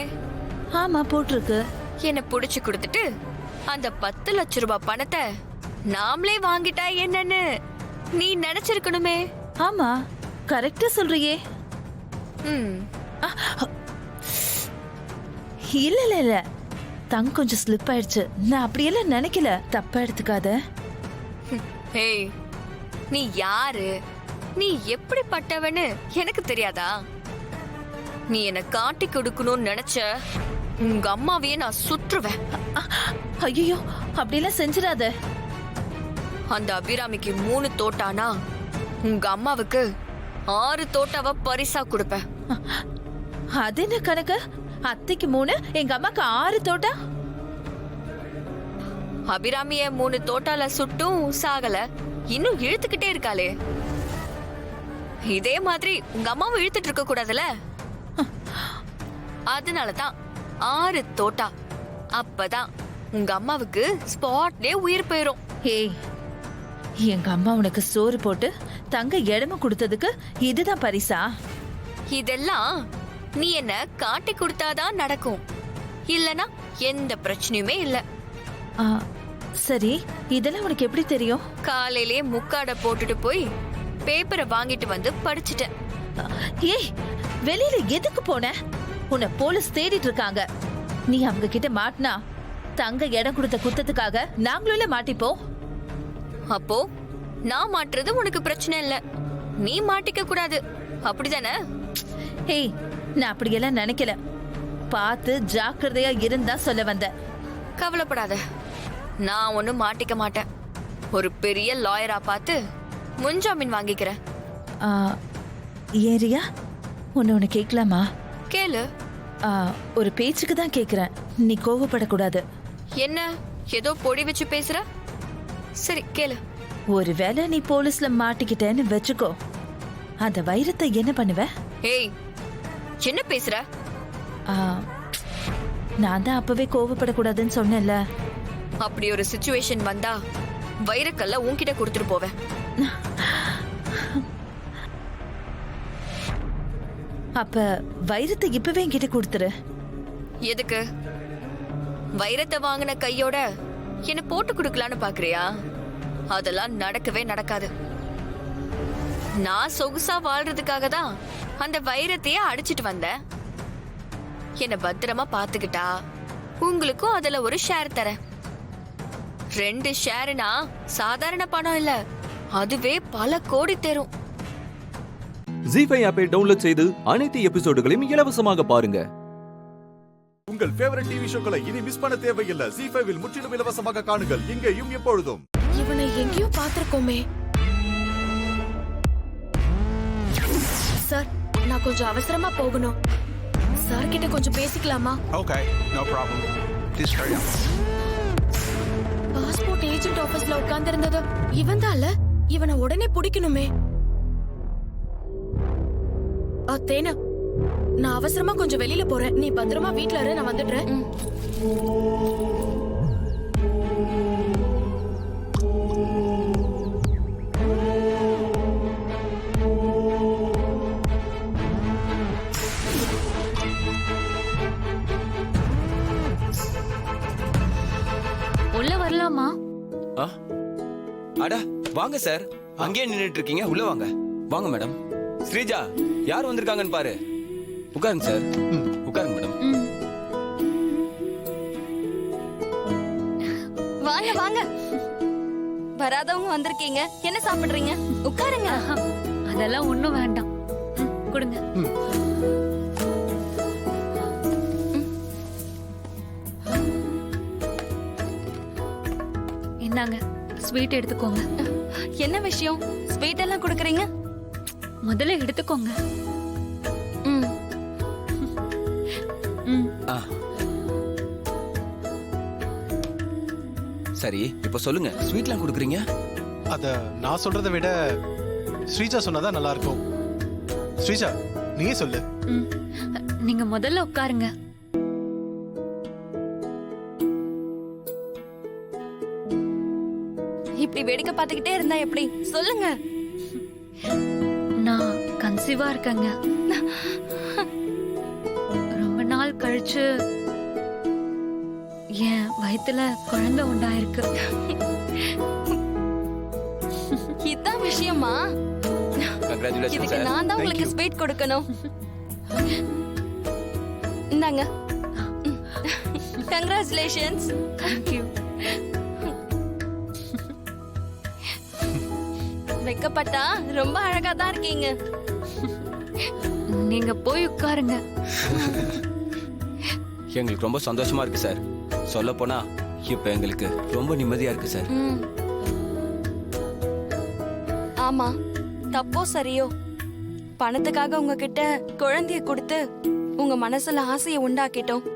ஆமா, போட்டிருக்கு. என்ன புடிச்சு கொடுத்துட்டு அந்த 10 லட்ச ரூபாய் பணத்தை நாமளே வாங்கிட்டா என்னன்னு நீ நினைச்சிருக்கணுமே. ஆமா, கரெக்டா சொல்றியே. இல்ல இல்ல இல்ல, தங்க கொஞ்சம் ஸ்லிப் ஆயிடுச்சு. நான் அப்படியெல்லாம் நினைக்கல, தப்பா எடுத்துக்காத. ஏய், நீ யாரு, நீ எப்படிப்பட்டவன்னு எனக்கு தெரியாதா? நீ என்ன காட்டி கொடுக்கணும்னு நினைச்ச உங்க அம்மாவையே நான் சுற்றுவேன். ஐயோ, அப்படியெல்லாம் செஞ்சிடாத. அந்த அபிராமிக்கு 3 தோட்டானா உங்க அம்மாவுக்கு 6 தோட்டாவை பரிசா கொடுப்பேன். அது என்ன கணக்கு? அத்தைக்கு 3, எங்க அம்மாக்கு 6 தோட்டா? அபிராமிய 3 தோட்டால சுட்டும் சாகல, இன்னும் இழுத்துக்கிட்டே இருக்காளே. இதே மாதிரி உங்க அம்மாவும் இழுத்துட்டு இருக்க கூடாதுல. அதனாலதான் 6 தோட்டா. அப்பதான் உங்க அம்மாவுக்கு ஸ்பாட்லயே உயிர் போயிரும். ஏய், எங்க அம்மா உனக்கு சோறு போட்டு தங்க இடமும் கொடுத்ததுக்கு இதுதான் பரிசா? இதெல்லாம் நீ என்ன காட்டி கொடுத்தாதான் நடக்கும், இல்லனா எந்த பிரச்சனையுமே இல்ல. சரி, இதெல்லாம் உனக்கு எப்படி தெரியும்? காலையிலே முக்காட போட்டுட்டு போய் பேப்பரை வாங்கிட்டு வந்து படிச்சுட்டேன். ஏய், வெளியில எதுக்கு போன? உன்னை போலீஸ் தேடிட்டு இருக்காங்க. நீ அவங்க கிட்ட மாட்டினா தங்க இடம் கொடுத்த குத்தத்துக்காக நாங்களும் மாட்டிப்போம். அப்போ நான் மாட்டுறது உனக்கு பிரச்சனை இல்ல, நீ மாட்டிக்க கூடாது, அப்படிதானே? ஏய், நான் அப்படியெல்லாம் நினைக்கல. பார்த்து ஜாக்கிரதையா இருந்தா சொல்ல வந்த. கவலைப்படாத, நான் ஒன்னும் மாட்டிக்க மாட்டேன். ஒரு பெரிய லாயரா பார்த்து முன்ஜாமீன் வாங்கிக்கிறேன். ஏரியா, ஒன்னு கேட்கலாமா? கேளு. ஒரு பேச்சுக்கு தான் கேக்குறேன், நீ கோவப்படக்கூடாது. என்ன ஏதோ பொடி வச்சு பேசுற? சரி கேளு. ஒருவேளை நீ போலீஸ்ல மாட்டிக்கிட்டேன்னு வச்சுக்கோ, அந்த வைரத்தை என்ன பண்ணுவ? ஏய், என்ன பேசுற? நான் தான் அப்பவே கோவப்படக்கூடாதுன்னு சொன்னேன்ல. அப்படி ஒரு சிச்சுவேஷன் வந்தா வைரக்கல்ல உன்கிட்ட கொடுத்துட்டு போவேன். அப்ப வைரத்தை இப்பவே என்கிட்ட கொடுத்துரு. எதுக்கு? வைரத்தை வாங்கின கையோட என்ன போட்டு கொடுக்கலான்னு பாக்குறியா? அதெல்லாம் நடக்கவே நடக்காது. நான் சொகுசா வாழ்றதுக்காக தான் அந்த வைரத்தையே அடிச்சிட்டு வந்தேன். என்ன பத்திரமா பாத்துக்கிட்டா உங்களுக்கும் அதுல ஒரு ஷேர் தரேன். 2 ஷேர்னா சாதாரண பணம் இல்ல, அதுவே பல கோடி தரும். ஜீ5 ஆப்பை டவுன்லோட் செய்து அனைத்து எபிசோடுகளையும் இலவசமாக பாருங்க. உங்கள் ஃபேவரட் டிவி ஷோக்களை இனி மிஸ் பண்ண தேவையில்லை. ஜீ5 முற்றிலும் இலவசமாக காணுங்கள், இங்கேயும் எப்பொழுதும். இவனை எங்கேயோ பார்த்திருக்கோமே. சார், நான் கொஞ்சம் அவசரமா போகணும். சார் கிட்ட கொஞ்சம் பேசிக்கலாமா? Okay, no problem. Please hurry up. Passport agent ஆபீஸ்ல உட்கார்ந்திருந்தது இவன் தான். இவனை உடனே பிடிக்கணுமே. தேனா, நான் அவசரமா கொஞ்சம் வெளியில போறேன், நீ பத்திரமா வீட்ல இரு, நான் வந்துடுறேன். உள்ள வரலாமா? அட வாங்க சார், அங்கேயே நின்னுட்டு இருக்கீங்க, உள்ள வாங்க. வாங்க மேடம். ஸ்ரீஜா, யார் வந்திருக்காங்கன்னு பாரு. உட்காருங்க சார், உட்காருங்க மேடம். வாங்க வாங்க, வராதவங்க வந்திருக்கீங்க, என்ன சாப்பிடுறீங்க? உட்காருங்க. அதெல்லாம் ஒண்ணும் வேண்டாம், கொடுங்க. இந்தாங்க, ஸ்வீட் எடுத்துக்கோங்க. என்ன விஷயம், ஸ்வீட் எல்லாம் கொடுக்கறீங்க? முதல்ல எடுத்துக்கோங்க. சரி, இப்ப சொல்லுங்க, ஸ்வீட்லாம் கொடுக்குறீங்க? அத நான் சொல்றதை விட ஸ்ரீஜா சொன்னதா நல்லா இருக்கும். ஸ்ரீஜா, நீயே சொல்லு. நீங்க முதல்ல உட்காருங்க. இப்படி வேடிக்கை பார்த்துக்கிட்டே இருந்தா எப்படி? சொல்லுங்க. நான் கன்சீவா இருக்கேங்க. ரொம்ப நாள் கழிச்சு என் வயித்துல குழந்தை உண்டாயிருக்கு. இதான் விஷயமா? இதுக்கு நான் தான் உங்களுக்கு ஸ்வீட் கொடுக்கணும். இந்தாங்க. கங்க்ராச்சுலேஷன்ஸ். தேங்க்யூ. வெக்கப்பட்டா ரொம்ப அழகா தான் இருக்கீங்க. நீங்க போய் உட்காருங்க. எங்களுக்கு ரொம்ப சந்தோஷமா இருக்கு சார். சொல்ல போனா இப்ப எங்களுக்கு ரொம்ப நிம்மதியா இருக்கு சார். ஆமா, தப்போ சரியோ, பணத்துக்காக உங்ககிட்ட குழந்தைய கொடுத்து உங்க மனசுல ஆசையை உண்டாக்கிட்டோம்.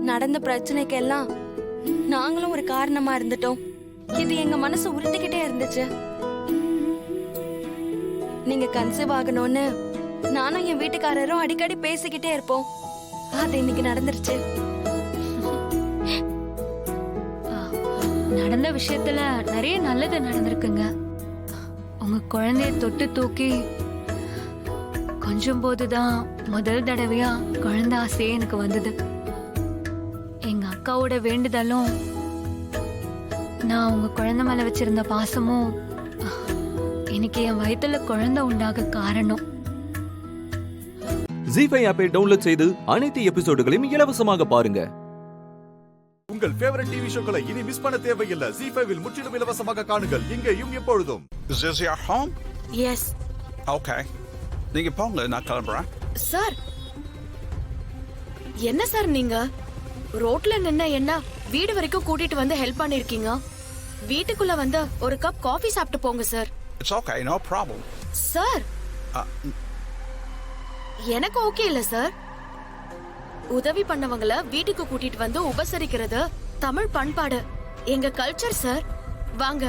நடந்த பிரச்சனைக்கு எல்லாம் நாங்களும் ஒரு காரணமா இருந்துட்டோம். இது எங்க மனசு உறுத்திக்கிட்டே இருந்துச்சு. நீங்க கன்சீவ் ஆகணும்னு நானும் என் வீட்டுக்காரரும் அடிக்கடி பேசிக்கிட்டே இருப்போம். அது இன்னைக்கு நடந்துருச்சு. நடந்த விஷயத்துல நிறைய நல்லது நடந்திருக்குங்க. உங்க குழந்தைய தொட்டு தூக்கி கொஞ்சம் போதுதான் முதல் தடவையா குழந்தை ஆசையே எனக்கு வந்தது. எங்க அக்காவோட வேண்டுதலும் நான் உங்க குழந்தை மேல வச்சிருந்த பாசமும் இன்னைக்கு என் வயித்துல குழந்தை உண்டாக காரணம். ஜீ5 ஆப்பை டவுன்லோட் செய்து அனைத்து எபிசோடுகளையும் இலவசமாக பாருங்க. உங்கள் ஃபேவரட் டிவி ஷோக்களை இனி மிஸ் பண்ண தேவையில்லை. ஜீ5 இல் முற்றிலும் இலவசமாக காணுங்கள் இங்கேயும் எப்பொழுதும். Is this your home? Yes. Okay. நீங்க போங்க, நான் கிளம்புறேன். சார், என்ன சார் நீங்க ரோட்ல நின்ன என்ன வீடு வரைக்கும் கூட்டிட்டு வந்து ஹெல்ப் பண்ணிருக்கீங்க? வீட்டுக்குள்ள வந்து ஒரு கப் காஃபி சாப்பிட்டு போங்க sir. It's okay, no problem. Sir, எனக்கு ஓகே இல்ல சார். உதவி பண்ணவங்கள வீட்டுக்கு கூட்டிட்டு வந்து உபசரிக்கிறது தமிழ் பண்பாடு, எங்க கல்ச்சர் சார். வாங்க,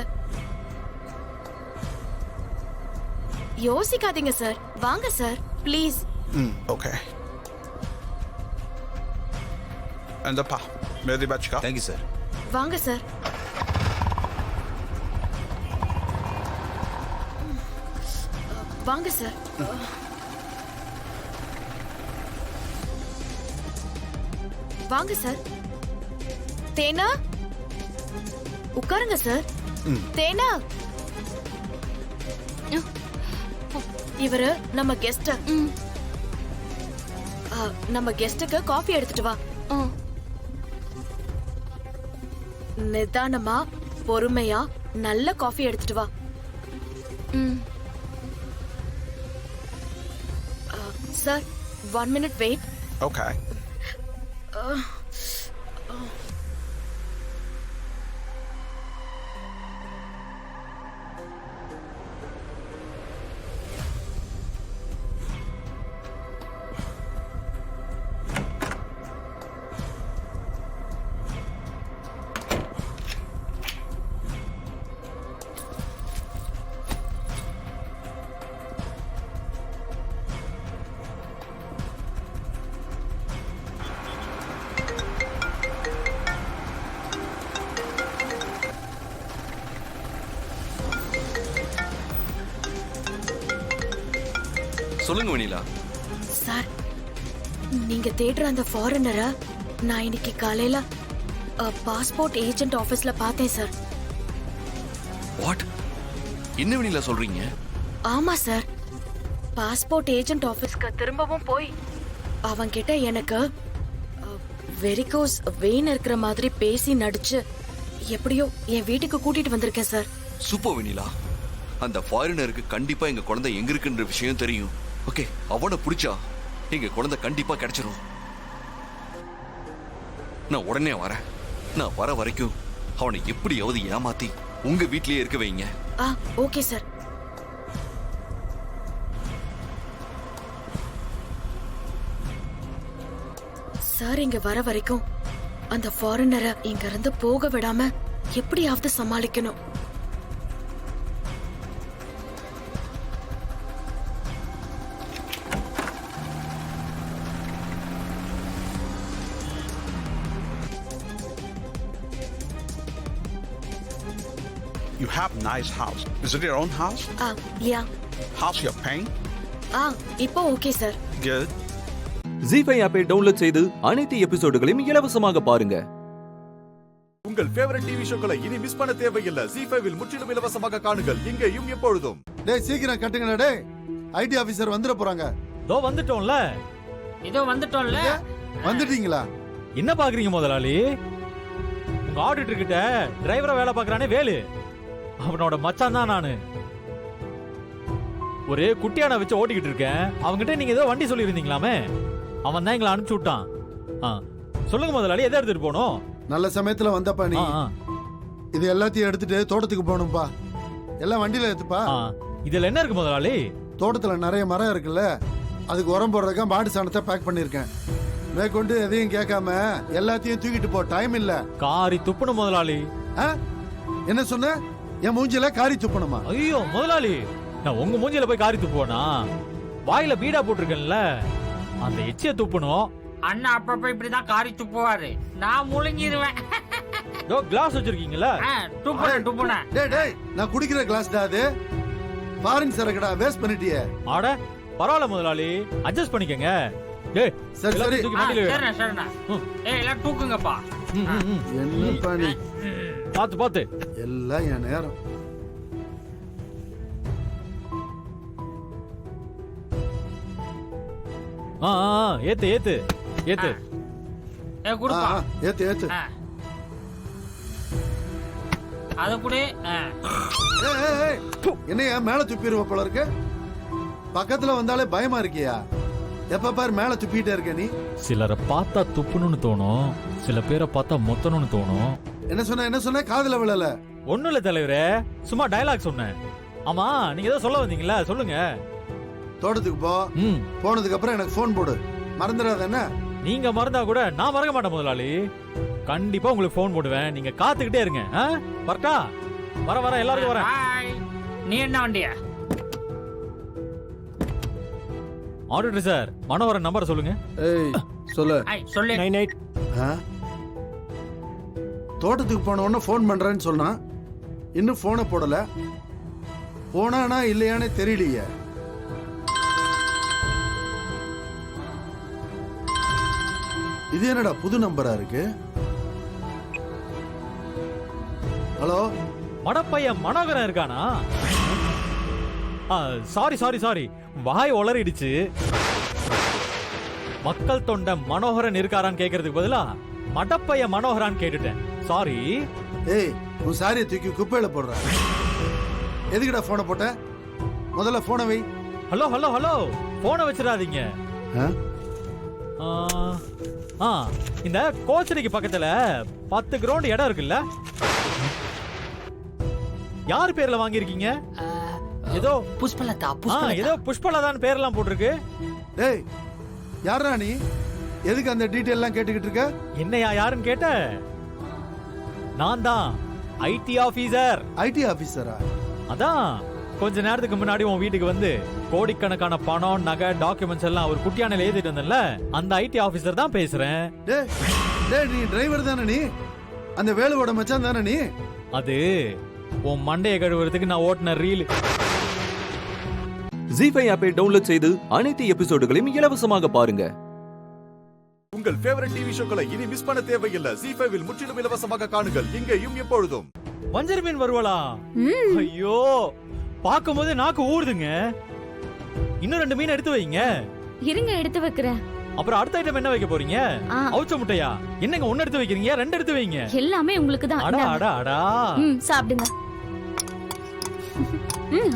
யோசிக்காதீங்க சார். வாங்க சார், ப்ளீஸ். Okay. இந்தப்பா மெதி பச்சுக்கா. Thank you sir. வாங்க சார். வாங்க சார். வாங்க சார். தேனா, உட்காருங்க சார். தேனா, இவரு நம்ம கெஸ்ட். நம்ம கெஸ்டுக்கு காஃபி எடுத்துட்டு வா. நிதானமா பொறுமையா நல்ல காஃபி எடுத்துட்டு வா. Sir, 1 minute wait. Okay. சொல்லுங்க வெண்ணிலா. சார், நீங்க தேடுற அந்த ஃபாரினரை நான் இன்னைக்கு காலையில பாஸ்போர்ட் ஏஜென்ட் ஆபீஸ்ல பார்த்தேன் சார். வாட்? என்ன வெண்ணிலா சொல்றீங்க? ஆமா சார், பாஸ்போர்ட் ஏஜென்ட் ஆபீஸ்க்கு திரும்பவும் போய் அவன்கிட்ட எனக்கு வெரிகோஸ் வெயின் இருக்கிற மாதிரி பேசி நடிச்சு எப்படியோ என் வீட்டுக்கு கூட்டிட்டு வந்திருக்கேன் சார். சூப்பர் வெண்ணிலா. அந்த ஃபாரினருக்கு கண்டிப்பா எங்க குழந்தை எங்க இருக்குன்ற விஷயம் தெரியும். ஓகே, அவனை பிடிச்சா எங்க குழந்தை கண்டிப்பா கிடைச்சிரும். நான் உடனே வரேன். நான் வர வரைக்கும் அவனை எப்படியாவது ஏமாத்தி உங்க வீட்லயே இருக்க வைங்க. Okay sir. சார், இங்க வர வரைக்கும் அந்த ஃபாரினரை இங்க இருந்து போக விடாம எப்படியாவது சமாளிக்கணும். You have a nice house. Is it your own house? Yeah. How's your pain? இப்போ ஓகே சார். Good. ஜீ5 ஆப்பை டவுன்லோட் செய்து அனைத்து எபிசோடுகளையும் இலவசமாக பாருங்க. உங்கள் ஃபேவரட் டிவி ஷோக்களை இனி மிஸ் பண்ண தேவையில்லை. ஜீ5 இல் முற்றிலும் இலவசமாக காணுங்கள் இங்கேயும் எப்பொழுதும். டேய், சீக்கிரம் கட்டுங்கடா டேய். ஐடி ஆபீசர் வந்துட போறாங்க. தோ வந்துட்டோம்ல. இதோ வந்துட்டோம்ல. வந்துட்டீங்களா? என்ன பாக்குறீங்க முதலாளி? உங்க ஆடிட்டர் கிட்ட டிரைவரா வேலை பாக்குறானே வேலு, அவனோட மச்சான் தான் நானு. ஒரே குட்டியான வச்சு ஓட்டிக்கிட்டு இருக்கேன். அவங்ககிட்ட நீங்க ஏதோ வண்டி சொல்லி இருந்தீங்களாமே, அவன் தான் எங்களை அனுப்பிச்சு விட்டான். சொல்லுங்க முதலாளி, எதை எடுத்துட்டு போகணும்? நல்ல சமயத்துல வந்தப்பா நீ. இது எல்லாத்தையும் எடுத்துட்டு தோட்டத்துக்கு போகணும்பா. எல்லாம் வண்டியில ஏத்துப்பா. இதுல என்ன இருக்கு முதலாளி? தோட்டத்துல நிறைய மரம் இருக்குல்ல, அதுக்கு உரம் போடுறதுக்கு மாட்டு சாணத்தை பேக் பண்ணிருக்கேன். மேற்கொண்டு எதையும் கேட்காம எல்லாத்தையும் தூக்கிட்டு போ, டைம் இல்ல. காரி துப்புணும் முதலாளி. என்ன சொன்ன? என் மூஞ்சில காரி துப்பணுமா? ஐயோ முதலாளி, நான் உங்க மூஞ்சில போய் காரி துப்புவேனா? வாயில பீடா போட்டிருக்கேன்ல, அந்த எச்சிய துப்பணும். அண்ணா அப்பப்ப இப்படிதான் காரி துப்புவாரு, நான் முழுங்கிடுவேன். கிளாஸ் வச்சிருக்கீங்களா? துப்புனேன். டேய் டேய், நான் குடிக்கிற கிளாஸ் டா அது. ஃபாரின் சரக்குடா, வேஸ்ட் பண்ணிட்டியே. ஆட பரவாயில்ல முதலாளி, அட்ஜஸ்ட் பண்ணிக்கங்க. டேய் சரி சரி, சரிண்ணா சரிண்ணா. ஏய் எல்லாம் தூக்குங்கப்பா. என்னப்பா நீ? பாத்து பாத்து, எல்லாம் என் நேரம். ஏத்து ஏத்து ஏத்து. ஏத்து ஏத்து. அத கூட என்னையா மேல துப்பிடுவ போல இருக்கு? பக்கத்துல வந்தாலே பயமா இருக்கியா? எப்ப பாரு மேல துப்பிட்டே இருக்க நீ. சிலரை பார்த்தா துப்புணும்னு தோணும், சில பேரை பார்த்தா மொத்தணும்னு தோணும். என்ன சொன்ன காதுல விழல. ஒண்ணும் இல்ல தலைவரே, சும்மா டயலாக் சொன்னேன். ஆமா, நீங்க ஏதோ சொல்ல வந்தீங்களா, சொல்லுங்க. தோட்டத்துக்கு போ, போனதுக்கு அப்புறம் எனக்கு போன் போடு, மறந்துடாத என்ன? நீங்க மறந்தா கூட நான் மறக்க மாட்டேன் முதலாளி. கண்டிப்பா உங்களுக்கு போன் போடுவேன், நீங்க காத்துக்கிட்டே இருங்க. வரட்டா? வர எல்லாருக்கும் வரேன். நீ என்ன வண்டியா? ஆடிட்டர் சார், மனோகரன் நம்பர் சொல்லுங்க. ஏய் சொல்லு. சொல்லு. 98. தோட்டத்துக்கு போன உடனே போன் பண்றேன்னு சொன்னா, இன்னும் போனை போடல. போனானா இல்லையானே தெரியலையே. இது என்னடா புது நம்பரா இருக்கு? ஹலோ, மடப்பையன் மனோகரன் இருக்கானா? சாரி சாரி சாரி, வாய் உளறிடுச்சு. மக்கள் தொண்ட மனோகரன் இருக்காரான்னு கேக்குறதுக்கு பதிலா மடப்பைய மனோகரான் கேட்டுட்டேன். சாரி. ஏய், உன் சாரியை தூக்கி குப்பையில போடுற. எதுக்குடா போனை போட்ட? முதல்ல போனை வை. ஹலோ ஹலோ ஹலோ, போனை வச்சிடாதீங்க. இந்த கோச்சரிக்கு பக்கத்துல 10 கிரவுண்ட் இடம் இருக்குல்ல, யார் பேர்ல வாங்கிருக்கீங்க? ஏதோ புஷ்பலதா. ஏதோ புஷ்பலதான் பேர்லாம் போட்டிருக்கு. டேய், யாரா நீ? எதுக்கு அந்த டீடைல் எல்லாம் கேட்டுக்கிட்டு இருக்க? என்னையா யாருன்னு கேட்ட? நான் தான் ஐடி ஆபீசர். ஐடி ஆபீசரா? அதான் கொஞ்ச நேரத்துக்கு முன்னாடி உன் வீட்டுக்கு வந்து கோடிக்கணக்கான பணம், நகை, டாக்குமெண்ட்ஸ் எல்லாம் ஒரு குட்டியானையில எழுதிட்டு வந்தேன்ல, அந்த ஐடி ஆபீசர் தான் பேசுறேன். டேய், நீ டிரைவர் தானே? நீ அந்த வேலுவோட மச்சான் தானே நீ? அது உன் மண்டைய கழுவுறதுக்கு நான் ஓட்டுன ரீல். ஜீஃபை ஆப்பை டவுன்லோட் செய்து அனைத்து எபிசோடுகளையும் இலவசமாக பாருங்க. உங்கள் ஃபேவரட் டிவி ஷோக்களை இனி மிஸ் பண்ண தேவையில்லை. ஜீஃபைவில் முற்றிலும் இலவசமாக காணுங்கள், இங்கேயும் எப்பொழுதும். வஞ்சர மீன் வருவலா? ஐயோ, பாக்கும்போது நாக்கு ஊறுதுங்க. இன்னும் 2 மீன் எடுத்து வைங்க. இருங்க, எடுத்து வைக்கிறேன். அப்புறம் அடுத்த ஐட்டம் என்ன வைக்க போறீங்க? அவுச்ச முட்டையா? என்னங்க 1 எடுத்து வைக்கிறீங்க, 2 எடுத்து வைங்க. எல்லாமே உங்களுக்கு தான். அடா அடா அடா. சாப்பிடுங்க.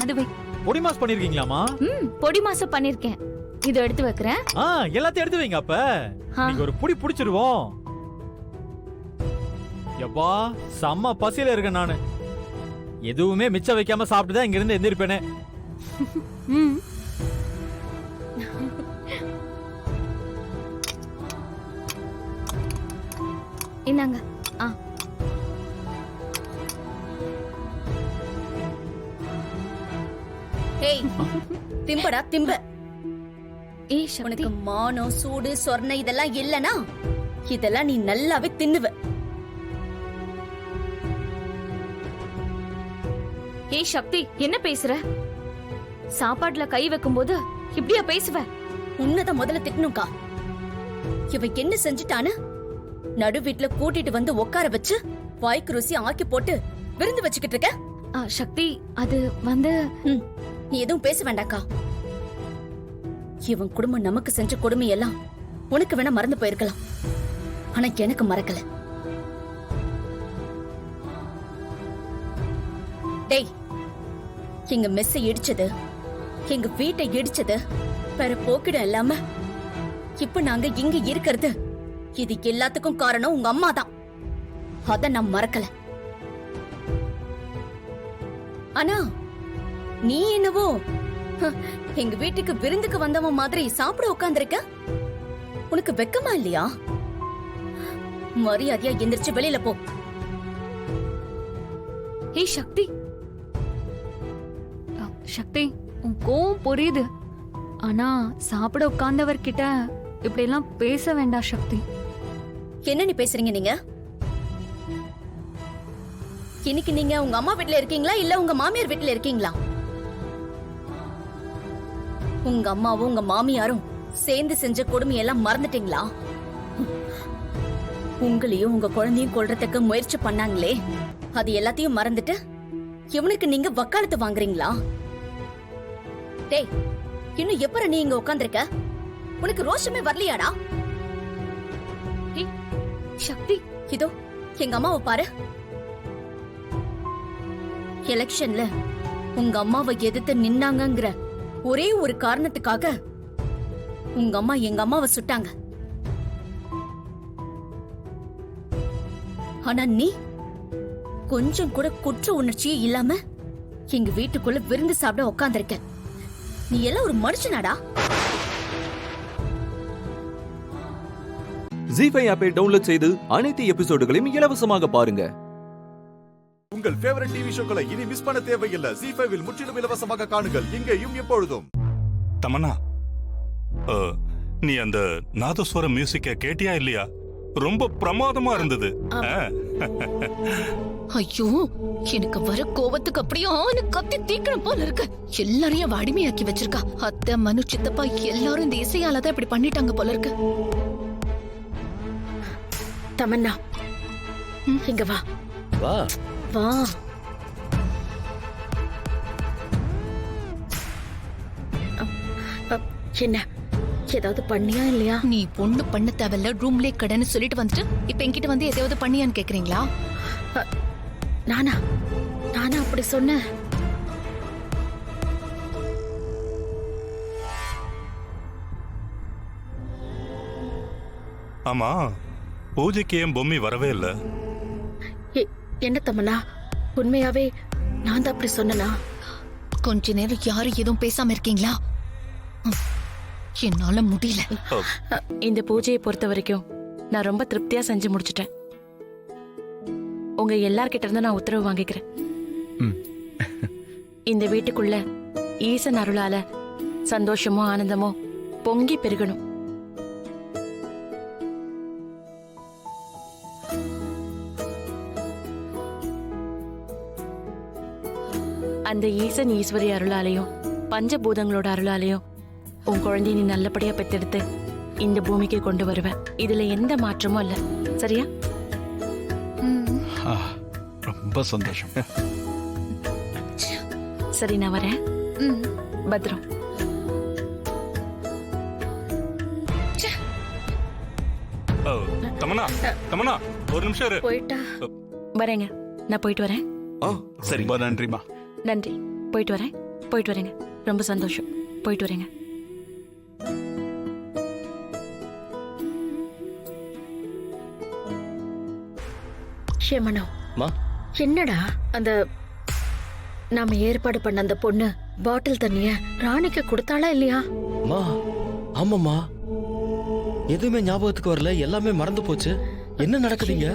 அது வை. பொடி மாஸ் பண்ணிருக்கீங்களாமா? பொடி மாஸ் பண்ணிருக்கேன். இத எடுத்து வைக்கிறேன். எல்லாத்தையும் எடுத்து வைங்க. அப்ப நீங்க ஒரு புடி புடிச்சிருவோம். எப்பா, செம்ம பசியில இருக்கேன் நானு. எதுவுமே மிச்சம் வைக்காம சாப்பிட்டு தான் இங்க இருந்து எந்திரிப்பேனே. இந்தாங்க. ஏய், திம்படா திம்ப. ஏய், உனக்கு மானம், சூடு, சொர்ண இதெல்லாம் இல்லனா இதெல்லாம் நீ நல்லாவே தின்னுவ. ஏய் சக்தி, என்ன பேசுற? சாப்பாட்டுல கை வைக்கும்போது இப்படியா பேசுவ? உன்னதான் முதல்ல திட்டணும்க்கா. இவ என்ன செஞ்சுட்டான்னு நடு வீட்டுல கூட்டிட்டு வந்து உட்கார வச்சு வாய்க்கு ருசி ஆக்கி போட்டு விருந்து வச்சுக்கிட்டு இருக்க. சக்தி, அது வந்து நீ எதுவும் பேச வேண்டாக்கா. இவன் குடும்பம் நமக்கு செஞ்ச கொடுமையெல்லாம் உனக்கு வேணா மறந்து போயிருக்கலாம், ஆனா எனக்கு மறக்கல. டேய், எங்க மெஸ்ஸை இடிச்சது, எங்க வீட்டை இடிச்சது, வேற போக்கிடம் இல்லாம இப்ப நாங்க இங்க இருக்கிறது, இது எல்லாத்துக்கும் காரணம் உங்க அம்மா தான். அத நான் மறக்கல. ஆனா நீ என்னவோ எங்க வீட்டுக்கு விருந்துக்கு வந்தவன் மாதிரி சாப்பிட உட்கார்ந்திருக்க. உனக்கு வெக்கமா இல்லையா? மரியாதையா எந்திரிச்சு வெளியில போ. ஏய் சக்தி, சக்தி உன் கோவம் புரியுது. ஆனா சாப்பிட உட்கார்ந்தவர்கிட்ட இப்படி எல்லாம் பேச வேண்டாம் சக்தி. என்ன நீ பேசுறீங்க நீங்க? இன்னைக்கு நீங்க உங்க அம்மா வீட்ல இருக்கீங்களா இல்ல உங்க மாமியார் வீட்ல இருக்கீங்களா? உங்க அம்மாவும் உங்க மாமியாரும் சேர்ந்து செஞ்ச கொடுமையெல்லாம் மறந்துட்டீங்களா? உங்களையும் உங்க குழந்தையும் கொல்றதுக்கு முயற்சி பண்ணாங்களே, அது எல்லாத்தையும் மறந்துட்டு இவனுக்கு நீங்க வக்காலத்து வாங்குறீங்களா? டேய், இன்னும் எப்பற நீ இங்க உட்கார்ந்திருக்க? உனக்கு ரோஷமே வரலையாடா? சக்தி, இதோ எங்க அம்மாவை பாரு. எலெக்ஷன்ல உங்க அம்மாவை எதிர்த்து நின்னாங்கங்கிற ஒரே ஒரு காரணத்துக்காக உங்க அம்மா எங்க அம்மாவை சுட்டாங்க. ஆனா நீ கொஞ்சம் கூட குற்ற உணர்ச்சியே இல்லாம எங்க வீட்டுக்குள்ள விருந்து சாப்பிட உட்கார்ந்திருக்க. நீ எல்லாம் ஒரு மனுஷனாடா? ஜீ5 ஆப்பை டவுன்லோட் செய்து அனைத்து எபிசோடுகளையும் இலவசமாக பாருங்க. உங்கள் ஃபேவரட் டிவி ஷோக்களை இனி மிஸ் பண்ண தேவையில்லை. ஜீ5 முற்றிலும் இலவசமாக காணுங்கள், இங்கேயும் எப்பொழுதும். தமன்னா, நீ அந்த நாதஸ்வர மியூசிக்க கேட்டியா இல்லையா? ரொம்ப பிரமாதமா இருந்தது. ஐயோ, எனக்கு வர கோவத்துக்கு அப்படியே கத்தி தீக்கணும் போல இருக்கு. எல்லாரையும் அடிமையாக்கி வச்சிருக்கா. அத்தை, மனு, சித்தப்பா எல்லாரும் இந்த இசையாலதான் இப்படி பண்ணிட்டாங்க போல இருக்கு. தமன்னா, இங்க வா வா வா. என்ன ஏதாவது பண்ணியா இல்லையா? நீ பொண்ணு பண்ண தேவையில்ல, ரூம்லே கடன்னு சொல்லிட்டு வந்துட்டு இப்ப என்கிட்ட வந்து எதையாவது பண்ணியான்னு கேக்குறீங்களா? நானா நானா அப்படி சொன்னேன்? ஆமா, பூஜைக்கு ஏன் பொம்மி வரவே இல்ல? என்ன தமன்னா, உண்மையாவே நான் தான் அப்படி சொன்னனா? கொஞ்ச நேரம் யாரும் எதுவும் பேசாம இருக்கீங்களா? என்னால முடியல. இந்த பூஜையை பொறுத்த வரைக்கும் நான் ரொம்ப திருப்தியா செஞ்சு முடிச்சிட்டேன். உங்க எல்லார்கிட்ட இருந்து நான் உத்தரவு வாங்கிக்கிறேன். இந்த வீட்டுக்குள்ள ஈசன் அருளால சந்தோஷமோ ஆனந்தமோ பொங்கி பெருகணும். அந்த ஈசன் ஈஸ்வரி அருளாலையும் பஞ்சபூதங்களோட அருளாலையும் உன் குழந்தைய நீ நல்லபடியா பெத்தெடுத்து இந்த பூமிக்கு கொண்டு வருவ. இதுல எந்த மாற்றமும் இல்ல, சரியா? ரொம்ப சந்தோஷம். சரி, நான் வரேன். பத்ரம். தமன்னா, தமன்னா, ஒரு நிமிஷம் இரு. போயிட்டா? வரேங்க, நான் போயிட்டு வரேன். சரி, ரொம்ப நன்றிமா. நன்றி, போயிட்டு வரேன். போயிட்டு வரேங்க, ரொம்ப சந்தோஷம். போயிட்டு வரேங்க. ஷேமனோ, என்னடா அந்த நாம ஏற்பாடு பண்ண அந்த பொண்ணு பாட்டில் தண்ணிய ராணிக்கு கொடுத்தாளா இல்லையா? ஆமாமா, எதுவுமே ஞாபகத்துக்கு வரல, எல்லாமே மறந்து போச்சு. என்ன நடக்குதுங்க?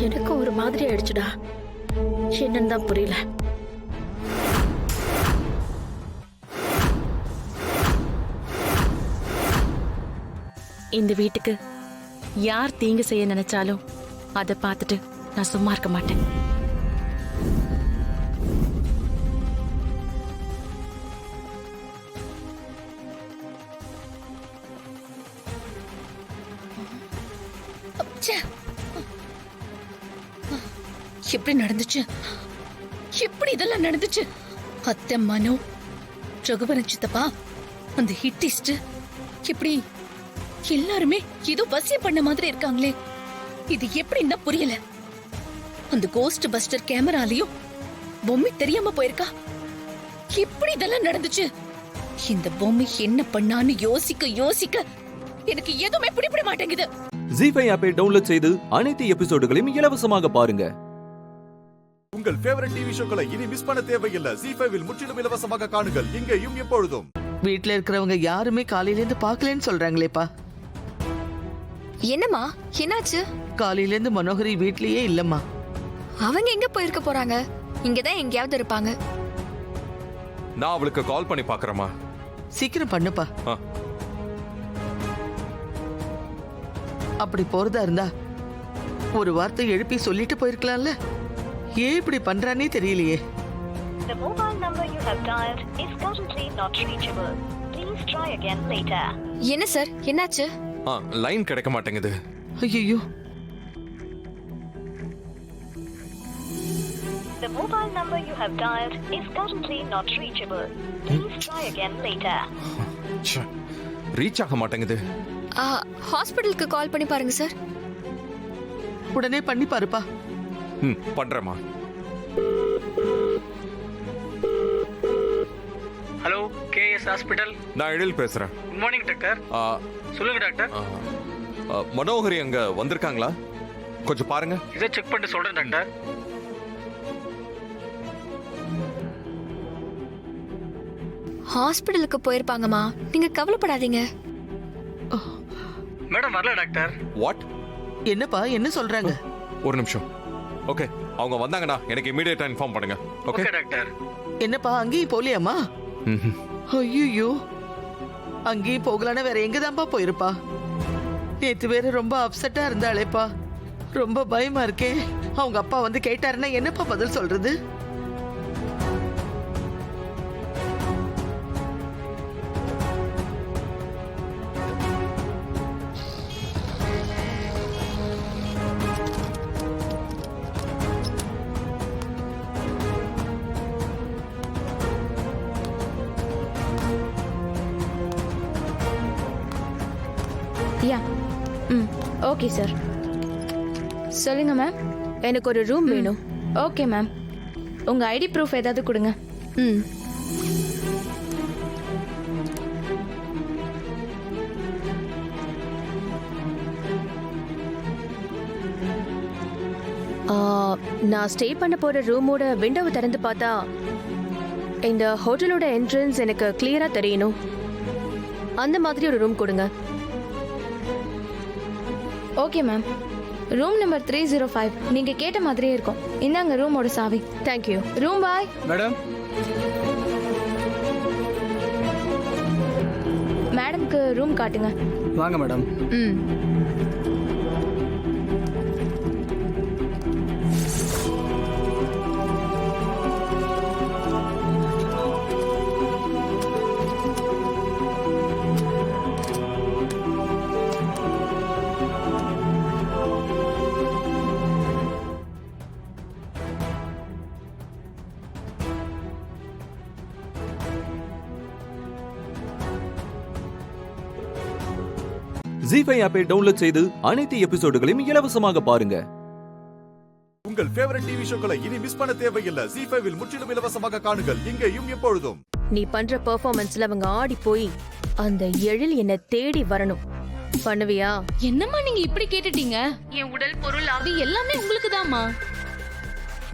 எனக்கு ஒரு மாதிரி ஆயிடுச்சுடா. என்னன்னு தான் புரியல. இந்த வீட்டுக்கு யார் தீங்கு செய்ய நினைச்சாலும் அதை பார்த்துட்டு நான் சும்மா இருக்க மாட்டேன். எப்படி நடந்துச்சு? எப்படி இதெல்லாம் நடந்துச்சு? அத்தை, மனு, ரகுவரன் சித்தப்பா, அந்த ஹிட்டிஸ்ட், எப்படி எல்லாருமே ஏதோ வசியம் பண்ண மாதிரி இருக்காங்களே. இது எப்படின்னா புரியல. அந்த கோஸ்ட் பஸ்டர் கேமராலையும் பொம்மை தெரியாம போயிருக்கா. எப்படி இதெல்லாம் நடந்துச்சு? இந்த பொம்மை என்ன பண்ணான்னு யோசிக்க யோசிக்க எனக்கு எதுவுமே பிடிபட மாட்டேங்குது. ஜீ5 ஆப்பை டவுன்லோட் செய்து அனைத்து எபிசோடுகளையும் இலவசமாக பாருங்க. உங்கள் ஃபேவரட் டிவி ஷோக்களை இனி மிஸ் பண்ண தேவையில்லை. ஜீ5 முற்றிலும் இலவசமாக காணுங்கள் இங்கேயும் எப்பொழுதும். வீட்ல இருக்கிறவங்க யாருமே காலையில இருந்து பார்க்கலன்னு சொல்றாங்களேப்பா. என்னம்மா என்னாச்சு? காலையில இருந்து மனோகரி வீட்லயே இல்லம்மா. அவங்க எங்க போயிருக்க போறாங்க? இங்கதான் எங்கேயாவது இருப்பாங்க. நான் அவளுக்கு கால் பண்ணி பாக்குறேம்மா. சீக்கிரம் பண்ணுப்பா. அப்படி போறதா இருந்தா ஒரு வார்த்தை எழுப்பி சொல்லிட்டு போயிருக்கலாம்ல. ஏன் இப்படி பண்றானே தெரியலையே. The mobile number you have dialed is currently not reachable. Please try again later. என்ன சார் என்னாச்சு? லைன் கிடைக்க மாட்டேங்குது. ஐயோ. The mobile number you have dialed is currently not reachable. Please try again later. Reach ஆக மாட்டேங்குது. ஹாஸ்பிடலுக்கு கால் பண்ணி பாருங்க சார். உடனே பண்ணி பாருப்பா. பண்றேம்மா. Hello, KS hospital. நான் எழில் பேசுறேன். Good morning doctor. சொல்லுங்க டாக்டர். மனோகரி அங்க வந்திருக்காங்களா? கொஞ்சம் பாருங்க. இதை செக் பண்ணிட்டு சொல்றேன் டாக்டர். ஹாஸ்பிடலுக்கு போயிருப்பாங்கம்மா, நீங்க கவலைப்படாதீங்க. மேடம் வரல டாக்டர். வாட்? என்னப்பா என்ன சொல்றாங்க? ஒரு நிமிஷம். ஓகே, அவங்க வந்தாங்கண்ணா எனக்கு இமிடியேட்டா இன்ஃபார்ம் பண்ணுங்க. Okay doctor. என்னப்பா அங்கேயும் போலியாமா? ஐயோ, அங்கேயும் போகலான வேற எங்கதான்ப்பா போயிருப்பா? நேத்து வேற ரொம்ப அப்செட்டா இருந்தாளேப்பா. ரொம்ப பயமா இருக்கே. அவங்க அப்பா வந்து கேட்டாருன்னா என்னப்பா பதில் சொல்றது? Yeah okay sir. சொல்லுங்க மேம். எனக்கு ஒரு ரூம் வேணும். Okay ma'am. உங்க ஐடி ப்ரூஃப் ஏதாவது கொடுங்க. நான் ஸ்டே பண்ண போற ரூமோட விண்டோவை திறந்து பார்த்தா இந்த ஹோட்டலோட என்ட்ரன்ஸ் எனக்கு கிளியரா தெரியணும். அந்த மாதிரி ஒரு ரூம் கொடுங்க. Okay ma'am. ரூம் நம்பர் 305 நீங்க கேட்ட மாதிரியே இருக்கும். இந்தாங்க ரூமோட சாவி. தேங்க்யூ. Room boy. மேடம். மேடம்க்கு ரூம் காட்டுங்க. வாங்க மேடம். ஜீ5 ஆப்பை டவுன்லோட் செய்து அனைத்து எபிசோடுகளையும் இலவசமாக பாருங்க. உங்கள் ஃபேவரட் டிவி ஷோக்களை இனி மிஸ் பண்ண தேவையில்லை. ஜீ5 முற்றிலும் இலவசமாக காணுங்கள் இங்கேயும் எப்பொழுதும். நீ பண்ற பெர்ஃபார்மன்ஸ்ல அவங்க ஆடி போய் அந்த எழில் என்ன தேடி வரணும். பண்ணுவியா? என்னம்மா நீங்க இப்படி கேட்டுட்டீங்க? என் உடல் பொருள் ஆவி எல்லாமே உங்களுக்கு தான்மா.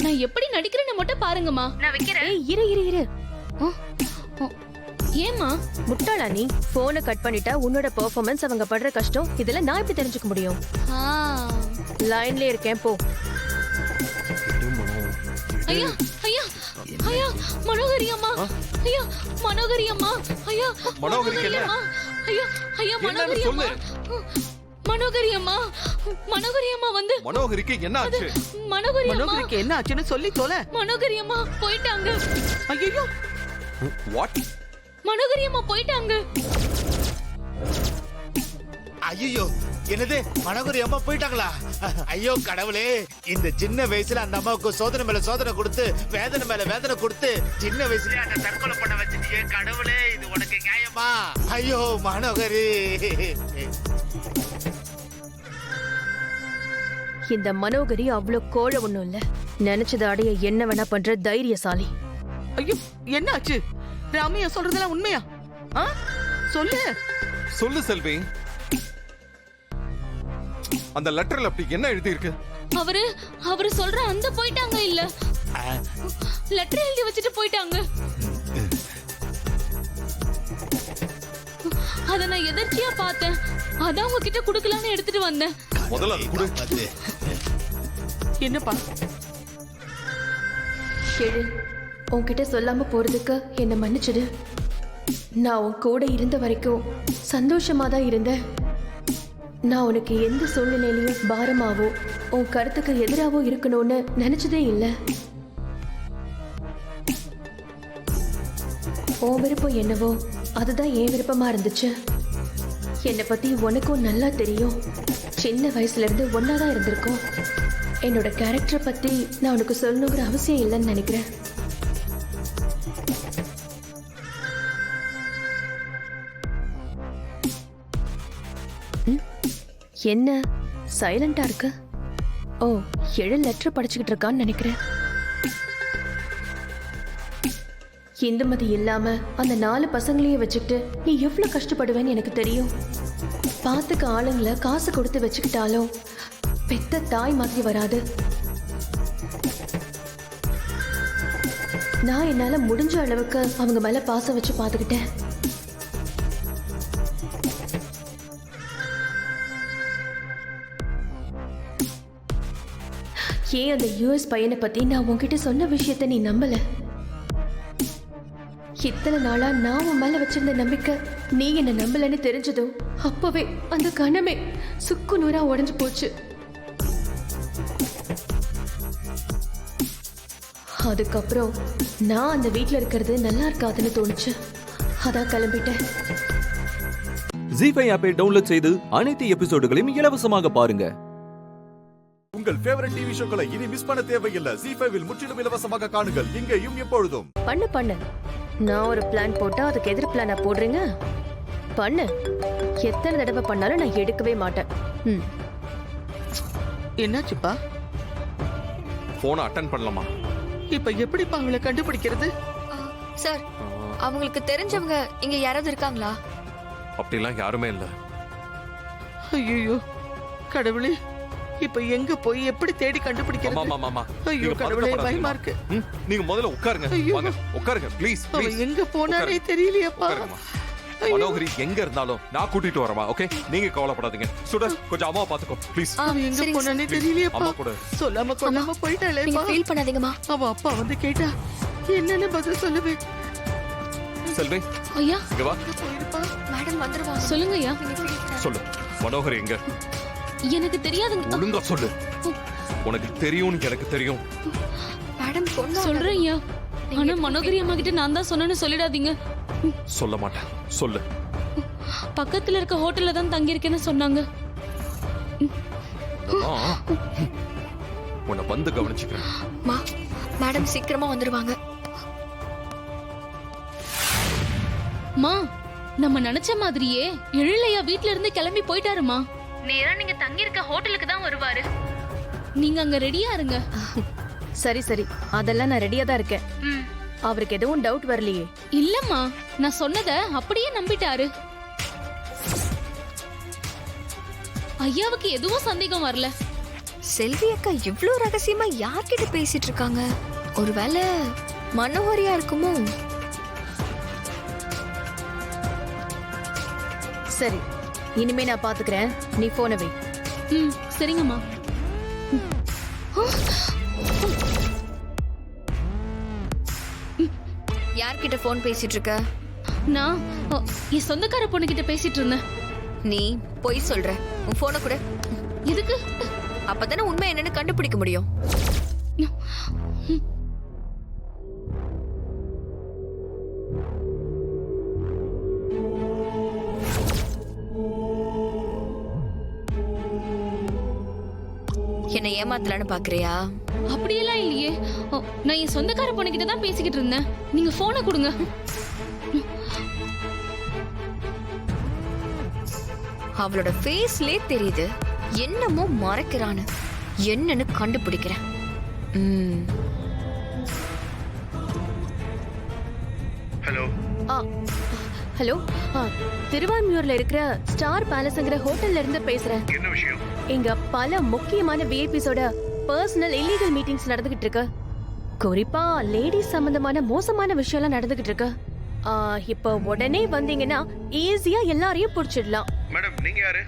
நான் எப்படி நடிக்கிறேன்னு மட்டும் பாருங்கம்மா. நான் வைக்கிறேன். ஏய் இரு இரு இரு. ஏமா முட்டாளா நீ? போனை கட் பண்ணிட்டா உன்னோட பெர்ஃபார்மன்ஸ் அவங்க படுற கஷ்டம் இதெல்லாம் நான் எப்படி தெரிஞ்சுக்க முடியும்? லைன்ல இருக்கேன் போ. ஐயா ஐயா ஐயா மனோகரி அம்மா. ஐயா மனோகரி அம்மா. ஐயா மனோகரிக்கு என்ன? ஐயா ஐயா மனோகரி அம்மா. மனோகரி அம்மா. மனோகரி அம்மா வந்து. மனோகரிக்கு என்ன ஆச்சு? மனோகரிக்கு என்ன ஆச்சுன்னு சொல்லி தொலை. மனோகரி அம்மா போயிட்டாங்க. ஐயோ. வாட்? மனோகரி அம்மா போயிட்டாங்க. ஐயோ, என்னது மனோகரி அம்மா போயிட்டாங்களா? ஐயோ கடவுளே, இந்த சின்ன வயசுல அந்த அம்மாவுக்கு சோதனை மேல சோதனை கொடுத்து வேதனை மேல வேதனை கொடுத்து சின்ன வயசுல அந்த தற்கொலை பண்ண வச்சிட்டியே கடவுளே, இது உனக்கு நியாயமா? ஐயோ மனோகரி. இந்த மனோகரி அவ்வளவு கோழ ஒண்ணும் இல்ல. நினைச்சதை அடைய என்ன வேணா பண்ற தைரியசாலி. ஐயோ என்ன ஆச்சு? ராமையா சொல்றதெல்லாம் உண்மையா? சொல்லு சொல்லு செல்வி. அந்த லெட்டர்ல அப்படி என்ன எழுதி இருக்கு? அவரு சொல்ற அந்த போயிட்டாங்க இல்ல லெட்டர் எழுதி வச்சுட்டு போயிட்டாங்க. அத நான் எதர்ச்சியா பார்த்தேன். அதான் உங்ககிட்ட குடுக்கலான்னு எடுத்துட்டு வந்தேன். முதல்ல அது கொடு. என்னப்பா? கேளு, உன்கிட்ட சொல்லாம போறதுக்கு என்ன மன்னிச்சிடு. நான் உன் கூட இருந்த வரைக்கும் சந்தோஷமா தான் இருந்தேன். நான் உனக்கு எந்த சூழ்நிலையிலையும் பாரமாவோ உன் கருத்துக்கு எதிராவோ இருக்கணும்னு நினைச்சதே இல்லை. உன் விருப்பம் என்னவோ அதுதான் என் விருப்பமா இருந்துச்சு. என்னை பத்தி உனக்கும் நல்லா தெரியும். சின்ன வயசுல இருந்து ஒன்னாதான் இருந்திருக்கோம். என்னோட கேரக்டரை பத்தி நான் உனக்கு சொல்லணுங்கிற அவசியம் இல்லைன்னு நினைக்கிறேன். என்ன சைலண்டா இருக்கு? ஓ, 7 லெட்டர் படிச்சுக்கிட்டு இருக்கான்னு நினைக்கிறேன். இந்துமதி இல்லாம அந்த 4 பசங்களையும் வச்சுக்கிட்டு நீ எவ்வளவு கஷ்டப்படுவேன்னு எனக்கு தெரியும். பாத்துக்க ஆளுங்களை காசு கொடுத்து வச்சுக்கிட்டாலும் பெத்த தாய் மாதிரி வராது. நான் என்னால முடிஞ்ச அளவுக்கு அவங்க மேல பாசம் வச்சு பாத்துக்கிட்டேன். ஏன் அந்த யூஎஸ் பையனை பத்தி நான் உன்கிட்ட சொன்ன விஷயத்த நீ நம்பல? இத்தனை நாளா நான் உன் மேல வச்சிருந்த நம்பிக்கை நீ என்ன நம்பலன்னு தெரிஞ்சதும் அப்பவே அந்த கணமே சுக்கு நூறா உடைஞ்சு போச்சு. அதுக்கப்புறம் நான் அந்த வீட்ல இருக்கிறது நல்லா இருக்காதுன்னு தோணுச்சு. அதான் கிளம்பிட்டேன். ஜீஃபை ஆப்பை டவுன்லோட் செய்து அனைத்து எபிசோடுகளையும் இலவசமாக பாருங்க. உங்கள் ஃபேவரட் டிவி ஷோக்களை இனி மிஸ் பண்ண தேவையில்லை. ஜீஃபைவில் முற்றிலும் இலவசமாக காணுங்கள் இங்கேயும் எப்பொழுதும். பண்ணு. நான் ஒரு பிளான் போட்டா அதுக்கு எதிர் பிளானா போடுறீங்க. பண்ணு. எத்தனை தடவை பண்ணாலும் நான் எடுக்கவே மாட்டேன். என்னாச்சுப்பா? போனை அட்டெண்ட் பண்ணலாமா? இப்ப எப்படிப்பா அவங்கள கண்டுபிடிக்கிறது? சார், அவங்களுக்கு தெரிஞ்சவங்க இங்க யாராவது இருக்காங்களா? அப்படிலாம் யாருமே இல்ல. ஐயோ கடவுளே, இப்ப எங்க போய் எப்படி தேடி கண்டுபிடிக்கிறது? மாமா ஐயோ கடவுளே, பயமா இருக்கு. நீங்க முதல்ல உட்காருங்க. வாங்க உட்காருங்க ப்ளீஸ். அவன் எங்க போனானே தெரியலையேப்பா. மனோகரி எங்க இருந்தாலும் நான் கூட்டிட்டு வரமா? ஓகே, நீங்க கவலைப்படாதீங்க. சுடர், கொஞ்சம் அம்மா பாத்துக்கோ ப்ளீஸ். அவன் எங்க போனானே தெரியலையேப்பா. அம்மா கூட சொல்லாம கொள்ளாம போயிட்டாளே. நீங்க ஃபீல் பண்ணாதீங்கம்மா. அவ அப்பா வந்து கேட்டா என்னன்னு பதில் சொல்லுவேன்? செல்வி, ஐயா இங்க வா. மேடம் வந்துருவாங்க. சொல்லுங்க ஐயா. சொல்லு, மனோகரி எங்க? எனக்கு தெரியாதுங்க. ஒழுங்கா சொல்லு. உனக்கு தெரியும்னு எனக்கு தெரியும். மேடம் சொல்றேன் ஐயா. ஆனா மனோகரி அம்மா கிட்ட நான் தான் சொன்னேன்னு சொல்லிடாதீங்க. சொல்ல மாட்டேன். சொல்லு. பக்கத்துல இருக்க ஹோட்டல்ல தான் தங்கி இருக்கேன்னு சொன்னாங்க. உன்னை வந்து கவனிச்சுக்கிறேன். மேடம் சீக்கிரமா வந்துருவாங்க. மா, நம்ம நினைச்ச மாதிரியே எழிலையா வீட்ல இருந்து கிளம்பி போயிட்டாருமா. நேரா நீங்க தங்கி இருக்க ஹோட்டலுக்கு தான் வருவாரு. நீங்க அங்க ரெடியா இருங்க. சரி, அதெல்லாம் நான் ரெடியா தான் இருக்கேன். அவருக்கு எதுவும் டவுட் வரலையே? இல்லம்மா, நான் சொன்னத அப்படியே நம்பிட்டாரு. ஐயாவுக்கு எதுவும் சந்தேகம் வரல. செல்வி அக்கா இவ்ளோ ரகசியமா யார்கிட்ட பேசிட்டு இருக்காங்க? ஒருவேளை மனோகரியா இருக்குமோ? சரி, இனிமே நான் பாத்துக்கிறேன். நீ போன வை. சரிங்கம்மா. யார்கிட்ட போன் பேசிட்டு இருக்க? நான் என் சொந்தக்கார பொண்ணு கிட்ட பேசிட்டு இருந்தேன். நீ பொய் சொல்ற. உன் போனை கூட. எதுக்கு? அப்பதானே உண்மை என்னன்னு கண்டுபிடிக்க முடியும். என்ன ஏமாத்தலான்னு பாக்குறியா? அப்படியெல்லாம் இல்லையே. நான் என் சொந்தக்கார பொண்ணு கிட்ட தான் பேசிக்கிட்டு இருந்தேன். நீங்க போனை கொடுங்க. அவளோட ஃபேஸ்லே தெரியுது என்னமோ மறைக்கிறான்னு. என்னன்னு கண்டுபிடிக்கிறேன். ஹலோ, திருவான்மியூர்ல இருக்கிற ஸ்டார் பேலஸ்ங்கிற ஹோட்டல்ல இருந்து பேசுறேன். என்ன விஷயம்? இங்க பல முக்கியமான விஐபிஸோட பர்சனல் இல்லீகல் மீட்டிங்ஸ் நடந்துகிட்டு இருக்கு. குறிப்பா லேடிஸ் சம்பந்தமான மோசமான விஷயம்லாம் நடந்துகிட்டு இருக்கு. இப்போ உடனே வந்தீங்கன்னா ஈஸியா எல்லாரையும் புடிச்சிடலாம். மேடம் நீங்க யாரு?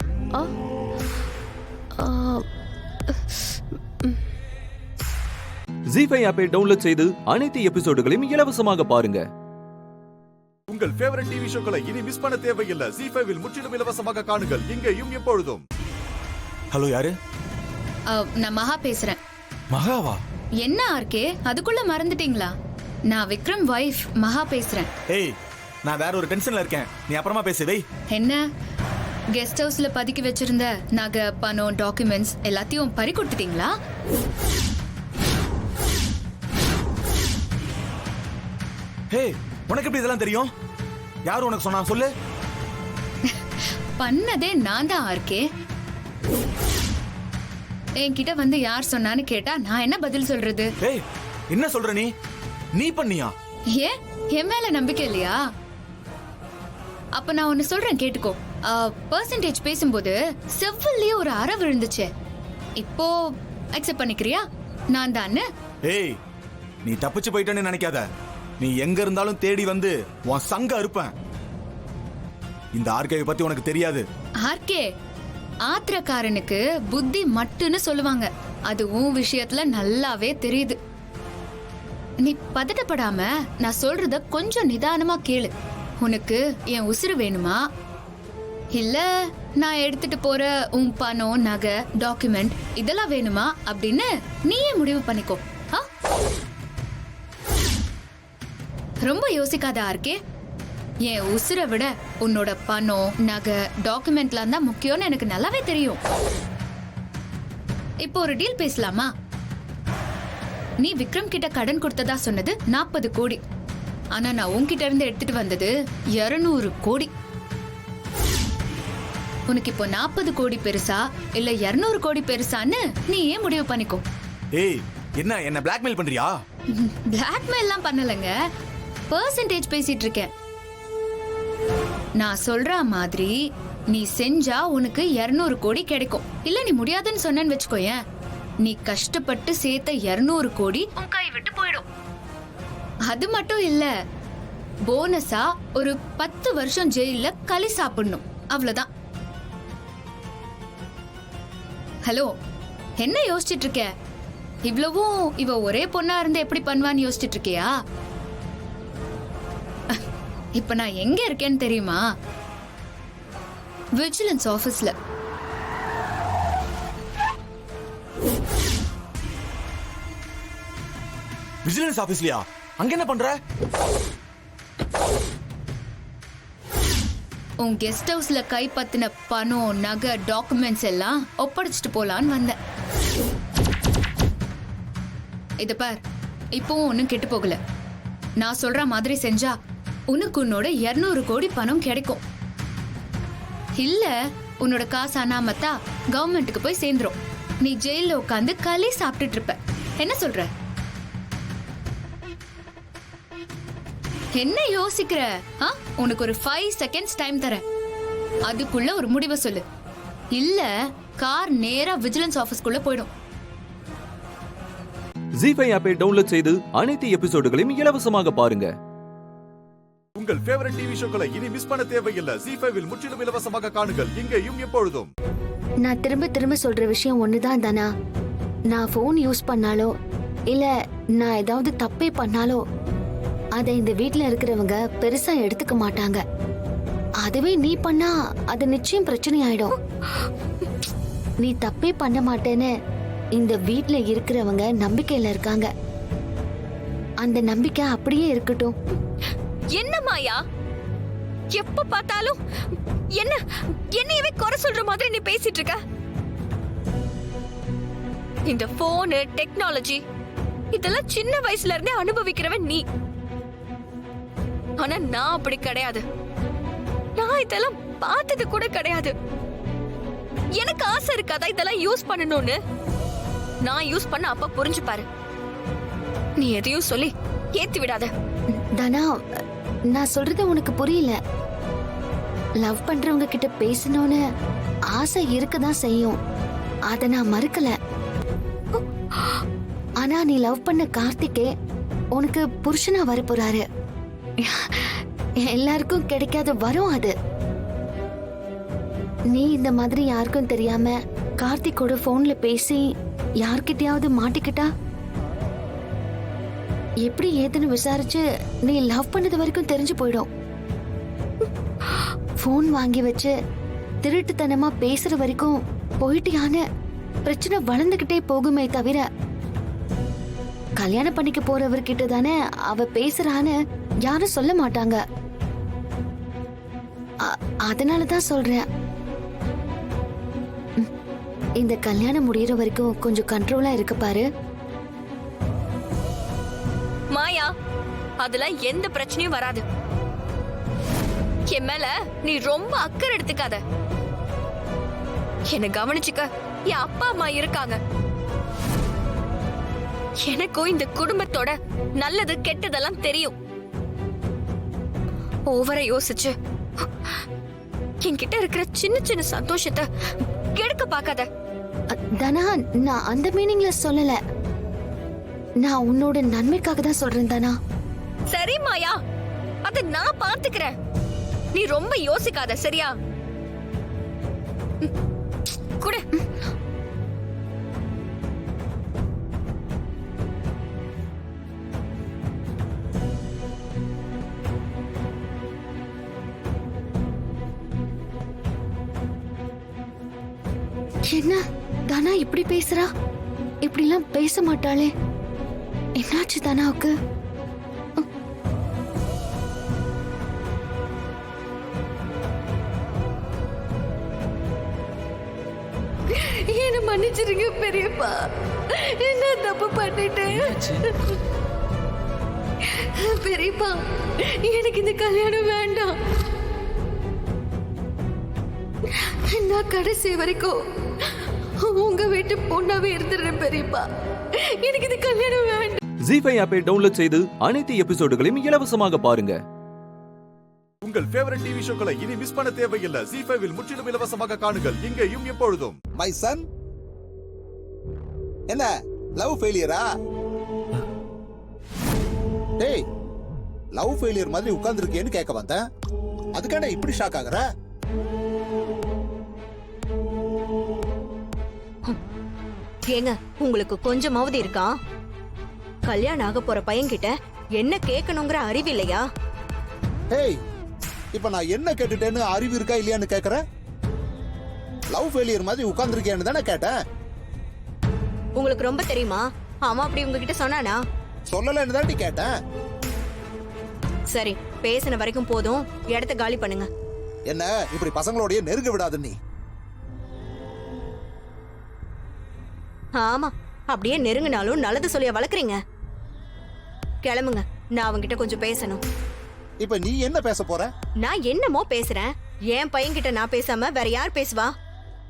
ஜீஃபை ஆப்பை டவுன்லோட் செய்து அனைத்து எபிசோடுகளையும் இலவசமாக பாருங்க. உங்கள் ஃபேவரட் டிவி ஷோக்களை இனி மிஸ் பண்ண தேவையில்லை. ஜீஃபைவில் முற்றிலும் இலவசமாக காணுங்கள் இங்கேயும் எப்பொழுதும். ஹலோ யாரு? நான் மகா பேசுறேன். மகாவா? என்ன ஆர்கே அதுக்குள்ள மறந்துட்டீங்களா? நான் விக்ரம் வைஃப் மகா பேசுறேன். ஏய் நான் வேற ஒரு டென்ஷன்ல இருக்கேன், நீ அப்புறமா பேசு. வை. என்ன கெஸ்ட் ஹவுஸ்ல பதுக்கி வச்சிருந்த நகை பணம் டாக்குமெண்ட்ஸ் எல்லாத்தையும் பறி கொடுத்துட்டீங்களா? ஹே உனக்கு எப்படி இதெல்லாம் தெரியும்? யார் உனக்கு சொன்னா சொல்லு. பண்ணதே நான் தான் ஆர்கே. என்கிட்ட வந்து யார் சொன்னான்னு கேட்டா நான் என்ன பதில் சொல்றது? ஏய் என்ன சொல்ற நீ? நீ பண்ணியா? ஏன் என் மேல நம்பிக்கை இல்லையா? அப்ப நான் ஒன்னு சொல்றேன் கேட்டுக்கோ. பெர்சன்டேஜ் பேசும்போது செவ்வல்லையே ஒரு அறை விழுந்துச்சு. இப்போ அக்செப்ட் பண்ணிக்கிறியா நான் தான்? ஏய் நீ தப்பிச்சு போயிட்டேன்னு நினைக்காத. நீ எங்க இருந்தாலும் தேடி வந்து உன் சங்க அறுப்பேன். இந்த ஆர்கே பத்தி உனக்கு தெரியாது. ஆர்கே ஆத்திரக்காரனுக்கு புத்தி மட்டுன்னு சொல்லுவாங்க. அது உன் விஷயத்துல நல்லாவே தெரியுது. நீ பதட்டப்படாம நான் சொல்றத கொஞ்சம் நிதானமா கேளு. உனக்கு என் உசுறு வேணுமா இல்ல நான் எடுத்துட்டு போற உன் பணம் நகை டாக்குமெண்ட் இதெல்லாம் வேணுமா அப்படின்னு நீயே முடிவு பண்ணிக்கோ. ரொம்ப யோசிக்காத ஆர்கே. என் உசுரை விட உன்னோட பணம் நகை டாக்குமெண்ட்லாம் தான் முக்கியம்னு எனக்கு நல்லாவே தெரியும். இப்போ ஒரு டீல் பேசலாமா? நீ விக்ரம் கிட்ட கடன் கொடுத்ததா சொன்னது 40 கோடி. ஆனா நான் உன்கிட்ட இருந்து எடுத்துட்டு வந்தது 200 கோடி. உனக்கு இப்போ 40 கோடி பெருசா இல்ல 200 கோடி பெருசான்னு நீ ஏன் முடிவு பண்ணிக்கோ. ஏய் என்ன பிளாக்மெயில் பண்றியா? பிளாக்மெயில் எல்லாம் பண்ணலங்க, பெர்சன்டேஜ் பேசிட்டு இருக்கேன். நான் சொல்ற மாதிரி நீ செஞ்சா உனக்கு 200 கோடி கிடைக்கும். இல்ல நீ முடியாதுன்னு சொன்னேன்னு வெச்சுக்கோயேன், நீ கஷ்டப்பட்டு சேர்த்த 200 கோடி உன் கை விட்டு போயிடும். அது மட்டும் இல்ல, போனஸா ஒரு 10 வருஷம் ஜெயில களி சாப்பிடணும். அவ்வளவுதான். ஹலோ என்ன யோசிச்சுட்டு இருக்க? இவ்வளவும் இவ ஒரே பொண்ணா இருந்து எப்படி பண்ணுவான்னு யோசிச்சுட்டு இருக்கியா? இப்ப நான் எங்க இருக்கேன்னு தெரியுமா? விஜிலன்ஸ் ஆபீஸ்ல. விஜிலன்ஸ் ஆபீஸ்லயா? அங்க என்ன பண்ற? உன் கெஸ்ட் ஹவுஸ்ல கைப்பத்தின பணம் நகை டாக்குமெண்ட்ஸ் எல்லாம் ஒப்படைச்சிட்டு போலான்னு வந்தேன். இத பார், இப்பவும் ஒன்னும் கெட்டு போகல. நான் சொல்ற மாதிரி செஞ்சா உனக்கு உன்னோட 200 கோடி பணம் கிடைக்கும். இல்ல உன்னோட காசு அனாமத்தா கவர்மெண்ட்டுக்கு போய் சேர்ந்துரும். நீ ஜெயில உட்காந்து களி சாப்பிட்டுட்டு இருப்ப. என்ன சொல்ற? என்ன யோசிக்கிற? உனக்கு ஒரு 5 செகண்ட்ஸ் டைம் தரேன். அதுக்குள்ள ஒரு முடிவை சொல்லு. இல்ல கார் நேரா விஜிலன்ஸ் ஆபீஸ்க்குள்ள போயிடும். ஜீஃபை ஆப்பை டவுன்லோட் செய்து அனைத்து எபிசோடுகளையும் இலவசமாக பாருங்க. உங்கள் ஃபேவரட் டிவி ஷோக்களை இனி மிஸ் பண்ண தேவையில்லை. ஜீஃபைவில் முற்றிலும் இலவசமாக காணுங்கள் இங்கேயும் எப்பொழுதும். நான் திரும்ப திரும்ப சொல்ற விஷயம் ஒண்ணுதான் தானா. நான் போன் யூஸ் பண்ணாலோ இல்ல நான் ஏதாவது தப்பே பண்ணாலோ அதை இந்த வீட்ல இருக்கிறவங்க பெருசா எடுத்துக்க மாட்டாங்க. அதுவே நீ பண்ணா அது நிச்சயம் பிரச்சனை ஆயிடும். நீ தப்பே பண்ண மாட்டேன்னு இந்த வீட்ல இருக்கிறவங்க நம்பிக்கையில இருக்காங்க. அந்த நம்பிக்கை அப்படியே இருக்கட்டும். என்ன மாயா, எப்ப பார்த்தாலும் என்னையவே குறை சொல்ற மாதிரி நீ பேசிட்டு இருக்க. இந்த போனு டெக்னாலஜி இதெல்லாம் சின்ன வயசுல இருந்தே அனுபவிக்கிறவன் நீ. ஆனா நான் அப்படி கிடையாது. நான் இதெல்லாம் பார்த்தது கூட கிடையாது. எனக்கு ஆசை இருக்காதா இதெல்லாம் யூஸ் பண்ணணும்னு? நான் யூஸ் பண்ண அப்ப புரிஞ்சு பாரு. நீ எதையும் சொல்லி ஏத்தி விடாத. தானா, நான் சொல்றது உனக்கு புரியல. லவ் பண்றவங்க கிட்ட பேசணும்னு ஆசை இருக்கதான் செய்யும். அத நான் மறுக்கல. ஆனா நீ லவ் பண்ண கார்த்திகே உனக்கு புருஷனா வர போறாரு. எல்லாருக்கும் கிடைக்காத வரும் அது. நீ இந்த மாதிரி யாருக்கும் தெரியாம கார்த்திக்கோட போன்ல பேசி யார்கிட்டயாவது மாட்டிக்கிட்டா எப்படி ஏதுன்னு விசாரிச்சு நீ லவ் பண்ணது வரைக்கும் தெரிஞ்சு போயிடும். போன் வாங்கி வச்சு திருட்டுத்தனமா பேசுற வரைக்கும் போயிட்டியான பிரச்சனை வளர்ந்துகிட்டே போகுமே தவிர கல்யாணம் பண்ணிக்க போறவர்கிட்ட தானே அவ பேசுறான்னு யாரும் சொல்ல மாட்டாங்க. அதனாலதான் சொல்றேன், இந்த கல்யாணம் முடியற வரைக்கும் கொஞ்சம் கண்ட்ரோலா இருக்க பாரு. மாயா, அதுல எந்த பிரச்சனையும் வராது. என் மேல நீ ரொம்ப அக்கறை எடுத்துக்காத. என்ன கவனிச்சுக்க, என் அப்பா அம்மா இருக்காங்க. எனக்கும் இந்த குடும்பத்தோட நல்லது கெட்டதெல்லாம் தெரியும். ஓவரா யோசிச்சு என்கிட்ட இருக்கிற சின்ன சின்ன சந்தோஷத்தை கெடுக்க பார்க்காத. தனா, நான் அந்த மீனிங்ல சொல்லல. நான் உன்னோட நன்மைக்காக தான் சொல்றேன் தானா. சரி மாயா, அத நான் பாத்துக்கிறேன். நீ ரொம்ப யோசிக்காத, சரியா? குடு. என்ன தானா இப்படி பேசுறா? இப்படிலாம் பேச மாட்டாளே. என்னாச்சு தானாவுக்கு? என்ன மன்னிச்சிருங்க பெரியப்பா, என்ன தப்பு பண்ணிட்டேன். பெரியப்பா, எனக்கு இந்த கல்யாணம் வேண்டாம். நான் கடைசி வரைக்கும் உங்க வீட்டு பொண்ணாவே இருந்துடுறேன் பெரியப்பா. எனக்கு இந்த கல்யாணம் வேண்டாம். ஜீ5 ஆப்பை டவுன்லோட் செய்து அனைத்து எபிசோடுகளையும் இலவசமாக பாருங்க. உங்கள் ஃபேவரட் டிவி ஷோக்களை இனி மிஸ் பண்ண தேவையில்லை. ஜீ5 முற்றிலும் இலவசமாக காணுங்கள், இங்கேயும் எப்பொழுதும். மை சன், என்ன லவ் ஃபெயிலியரா? டேய், லவ் ஃபெயிலியர் மாதிரி உட்கார்ந்துருக்கேன்னு கேட்க வந்தேன். அதுக்கான இப்படி ஷாக் ஆகுற? ஏங்க, உங்களுக்கு கொஞ்சமாவது இருக்கா? கல்யாணம் ஆக போற பையன்கிட்ட என்ன கேட்கணுங்கிற அறிவு இல்லையா? ஏய், இப்ப நான் என்ன கேட்டுட்டேன்னு அறிவு இருக்கா இல்லையான்னு கேக்குற? லவ் ஃபெயிலியர் மாதிரி உட்கார்ந்துருக்கேன்னு தானே கேட்டேன். உங்களுக்கு ரொம்ப தெரியுமா? அவன் அப்படி உங்ககிட்ட சொன்னானா? சொல்லலன்னு தான் கேட்டேன். சரி, பேசின வரைக்கும் போதும், இடத்த காலி பண்ணுங்க. என்ன இப்படி பசங்களோடய நெருங்க விடாது நீ. ஆமா, அப்படியே நெருங்கினாலும் நல்லது சொல்லிய வளர்க்குறீங்க. கிளம்புங்க, நான் அவங்கிட்ட கொஞ்சம் பேசணும். இப்ப நீ என்ன பேச போற? நான் என்னமோ பேசுறேன். என் பையன்கிட்ட நான் பேசாம வேற யார் பேசுவா?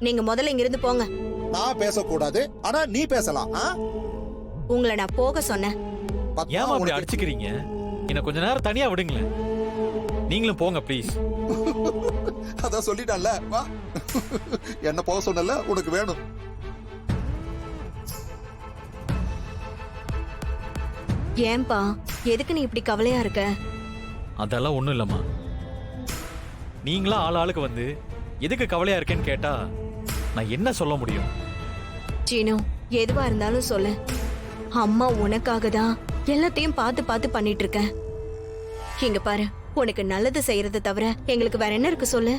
நீங்க முதல்ல இங்க இருந்து போங்க. நான் பேசக்கூடாது, ஆனா நீ பேசலாம். உங்களை நான் போக சொன்னேன். ஏமா அப்படி அடிச்சுக்கிறீங்க? என்ன கொஞ்ச நேரம் தனியா விடுங்களேன். நீங்களும் போங்க ப்ளீஸ். அதான் சொல்லிட்டான்ல, வா. என்ன போக சொன்னல, உனக்கு வேணும். ஏன்பா, எதுக்கு நீ இப்படி கவலையா இருக்க? அதெல்லாம் ஒண்ணும் இல்லம்மா. நீங்களா ஆளுக்கு வந்து எதுக்கு கவலையா இருக்கேன்னு கேட்டா நான் என்ன சொல்ல முடியும்? சீனு, எதுவா இருந்தாலும் சொல்லு. அம்மா உனக்காக தான் எல்லாத்தையும் பார்த்து பார்த்து பண்ணிட்டு இருக்கேன். இங்க பாரு, உனக்கு நல்லது செய்யறதை தவிர எங்களுக்கு வேற என்ன இருக்கு சொல்லு?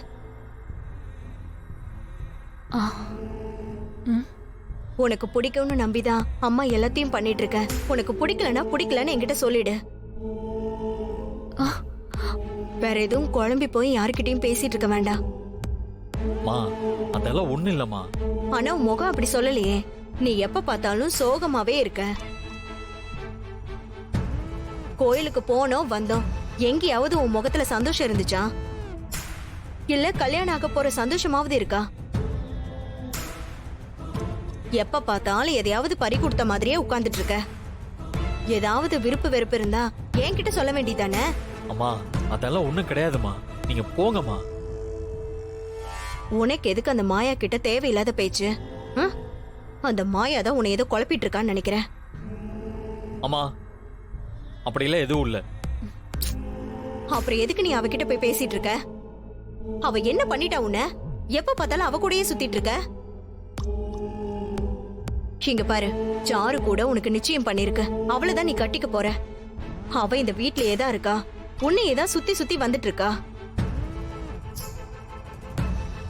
உனக்கு பிடிக்கும்னு நம்பிதான் அம்மா எல்லாத்தையும் பண்ணிட்டு இருக்க. உனக்கு பிடிக்கலன்னா பிடிக்கலன்னு என்கிட்ட சொல்லிடு. வேற எதுவும் குழம்பி போய் யாருக்கிட்டையும் பேசிட்டு இருக்க வேண்டாம். அதெல்லாம் ஒண்ணு இல்லம்மா. ஆனா முகம் அப்படி சொல்லலையே. நீ எப்ப பார்த்தாலும் சோகமாவே இருக்க. கோயிலுக்கு போனோம் வந்தோம், எங்கேயாவது உன் முகத்துல சந்தோஷம் இருந்துச்சா? இல்ல கல்யாணம் ஆக போற சந்தோஷமாவது இருக்கா? எப்ப பார்த்தாலும் எதையாவது பறி கொடுத்த மாதிரியே உட்கார்ந்துட்டு இருக்க. ஏதாவது விருப்பு வெறுப்பு இருந்தா என்கிட்ட சொல்ல வேண்டியதானே? அம்மா, அதெல்லாம் ஒண்ணும் கிடையாதுமா, நீங்க போங்கம்மா. உனக்கு எதுக்கு அந்த மாயா கிட்ட தேவையில்லாத பேச்சு? அந்த மாயா தான் உன்னை ஏதோ குழப்பிட்டு இருக்கான்னு நினைக்கிறேன். அம்மா, அப்படிலாம் எதுவும் இல்ல. அப்புறம் எதுக்கு நீ அவகிட்ட போய் பேசிட்டு இருக்க? அவ என்ன பண்ணிட்டா உன்ன? எப்ப பார்த்தாலும் அவ கூடயே சுத்திட்டு இருக்க? இங்க பாரு, சாரு கூட உனக்கு நிச்சயம் பண்ணிருக்கு. அவளதான் நீ கட்டிக்க போற. அவ இந்த வீட்லயே தான் இருக்கா, உன்னையே தான் சுத்தி சுத்தி வந்துட்டு இருக்கா.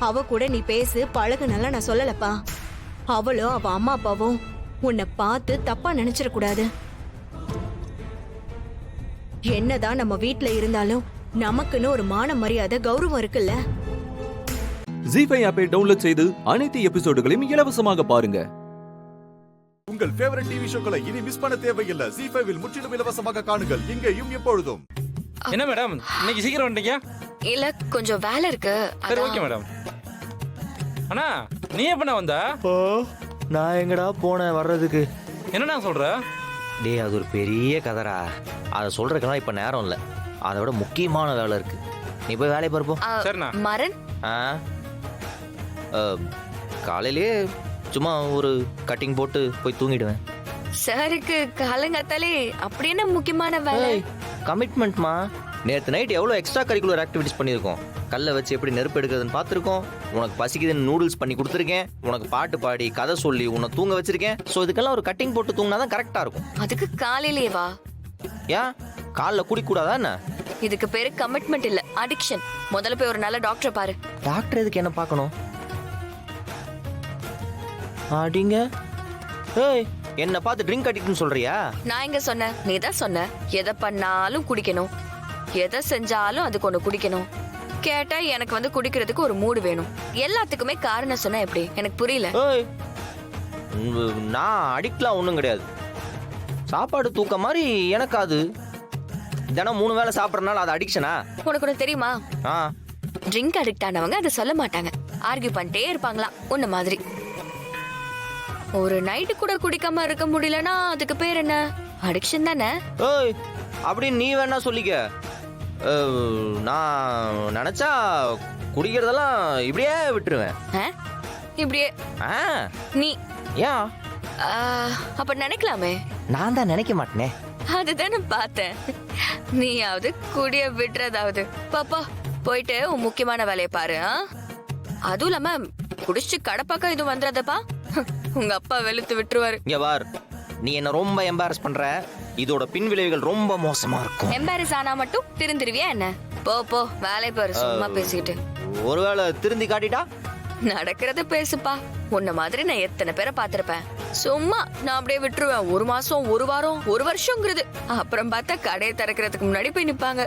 அவ கூட நீ பேசு பழகுனால நான் சொல்லலப்பா. அவளும் அவ அம்மா அப்பாவும் உன்னை பார்த்து தப்பா நினைச்சிட கூடாது. என்னதான் நம்ம வீட்ல இருந்தாலும் நமக்குன்னு ஒரு மான மரியாதை கௌரவம் இருக்குல்ல. ஜீஃபை ஆப்பை டவுன்லோட் செய்து அனைத்து எபிசோடுகளையும் இலவசமாக பாருங்க. உங்கள் ஃபேவரட் டிவி ஷோக்களை இனி மிஸ் பண்ண தேவையில்லை. ஜீஃபைவில் முற்றிலும் இலவசமாக காணுங்கள் இங்கேயும் எப்பொழுதும். என்ன மேடம் இன்னைக்கு சீக்கிரம் வந்துட்டீங்க? இல்ல கொஞ்சம் வேலை இருக்கு. சரி ஓகே மேடம். அண்ணா நீ எப்ப வந்த? ஓ நான் எங்கடா போனேன் வர்றதுக்கு? என்னண்ணா சொல்ற? டேய் அது ஒரு பெரிய கதரா, அதை சொல்றதுக்கெல்லாம் இப்ப நேரம் இல்ல. அதை விட முக்கியமான வேலை இருக்கு. நீ போய் வேலையை பார்ப்போம். சரிண்ணா. மரன் காலையிலேயே சும்மா ஒரு கட்டிங் போட்டு போய் தூங்கிடுவேன். சாருக்கு காலங்காத்தாலே அப்படி என்ன முக்கியமான வேலை? கமிட்மெண்ட்மா. நேற்று நைட் எவ்வளோ எக்ஸ்ட்ரா கரிக்குலர் ஆக்டிவிட்டிஸ் பண்ணியிருக்கோம். கல்லை வச்சு எப்படி நெருப்பு எடுக்கிறதுன்னு பார்த்துருக்கோம். உனக்கு பசிக்குதுன்னு நூடுல்ஸ் பண்ணி கொடுத்துருக்கேன். உனக்கு பாட்டு பாடி கதை சொல்லி உன்னை தூங்க வச்சிருக்கேன். ஸோ இதுக்கெல்லாம் ஒரு கட்டிங் போட்டு தூங்கினா தான் கரெக்டாக இருக்கும். அதுக்கு காலையிலேயே வா. ஏன் காலைல குடிக்கூடாதா என்ன? இதுக்கு பேரு கமிட்மெண்ட் இல்ல, அடிக்ஷன். முதல்ல போய் ஒரு நல்ல டாக்டரை பாரு. டாக்டர் எதுக்கு என்ன பார்க்கணும்? அடிங்க ஏய் என்ன பார்த்து ட்ரிங்க் அடிக்கணும்னு சொல்றியா? நான் எங்க சொன்னேன்? நீ தான் சொன்ன எதை பண்ணாலும் குடிக்கணும், எதை செஞ்சாலும் அதுக்கு ஒண்ணு குடிக்கணும். கேட்டா எனக்கு வந்து குடிக்கிறதுக்கு ஒரு மூடு வேணும். எல்லாத்துக்குமே காரணம் சொன்னா எப்படி? எனக்கு புரியல. நான் அடிக்ட்லாம் ஒன்றும் கிடையாது. சாப்பாடு தூக்க மாதிரி எனக்கு அது. தினம் 3 வேளை சாப்பிட்றதுனால அது அடிக்ஷனா? உனக்கு ஒண்ணு தெரியுமா? ட்ரிங்க் அடிக்ட் ஆனவங்க அதை சொல்ல மாட்டாங்க, ஆர்கியூ பண்ணிட்டே இருப்பாங்களா உன்ன மாதிரி. ஒரு நைட்டு கூட குடிக்காம இருக்க முடியலன்னா அதுக்கு பேர் என்ன? அடிக்ஷன் தானே. ஏய் அப்படின்னு நீ வேணா சொல்லிக்க. நான் நினைச்சா குடிக்கிறதெல்லாம் இப்படியே விட்டுருவேன். இப்படியே? நீ ஏன் அப்ப நினைக்கலாமே. நான் தான் நினைக்க மாட்டேனே. அதுதானே பார்த்தேன். நீயாவது குடிய விட்டுறதாவது. பாப்பா போயிட்டு உன் முக்கியமான வேலையை பாரு. அதுவும் இல்லாம குடிச்சு கடப்பாக்க இது வந்துடாதப்பா, உங்க அப்பா வெளுத்து விட்டுருவாரு. இங்க பார், நீ என்ன ரொம்ப எம்பாரஸ் பண்ற. இதோட பின் விளைவுகள் ரொம்ப மோசமா இருக்கும். எம்பாரஸ் ஆனா மட்டும் திருந்திருவியா என்ன? போ போ வேலை பாரு, சும்மா பேசிக்கிட்டு. ஒருவேளை திருந்தி காட்டிட்டா? நடக்கிறத பேசுப்பா. உன்ன மாதிரி நான் எத்தனை பேரை பாத்திருப்பேன். சும்மா நான் அப்படியே விட்டுருவேன். 1 மாசம் 1 வாரம் 1 வருஷங்கிறது. அப்புறம் பார்த்தா கடையை திறக்கிறதுக்கு முன்னாடி போய் நிப்பாங்க.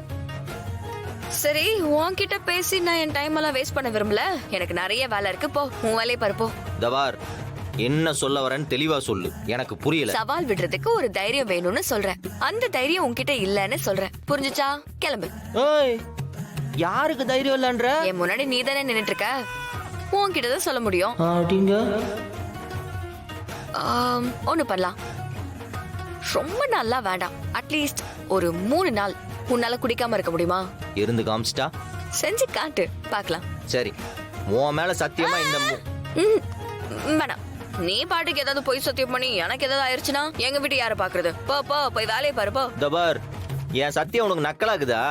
சரி உன்கிட்ட பேசி நான் என் டைம் எல்லாம் வேஸ்ட் பண்ண விரும்பல. எனக்கு நிறைய வேலை இருக்கு. போ உன் வேலையை பாரு. போ. தவார் என்ன சொல்ல வரேன்னு தெளிவா சொல்லு, எனக்கு புரியல. சவால் விடுறதுக்கு ஒரு தைரியம் வேணும்னு சொல்றேன். அந்த தைரியம் உன்கிட்ட இல்லன்னு சொல்றேன். புரிஞ்சுச்சா? கிளம்பு. ஏய் யாருக்கு தைரியம் இல்லன்ற? என் முன்னாடி நீ தானே நின்னுட்டு இருக்க, உன்கிட்டதான் சொல்ல முடியும். அப்படிங்க ஒண்ணு பண்ணலாம். ரொம்ப நல்லா வேண்டாம், அட்லீஸ்ட் ஒரு 3 நாள் உன்னால குடிக்காம இருக்க முடியுமா? இருந்து காமிச்சிட்டா செஞ்சு காட்டு பாக்கலாம். சரி உன் மேல சத்தியமா இந்த வேணாம். நீ பாட்டுக்கு ஏதாவது போய் சத்தியம் பண்ணி எனக்கு ஏதாவது ஆயிடுச்சுன்னா எங்க வீட்டு யார பாக்குறது? போ போ போய் வேலையை பாரு. போ. தபார் என் சத்தியம் உனக்கு நக்கலாக்குதா?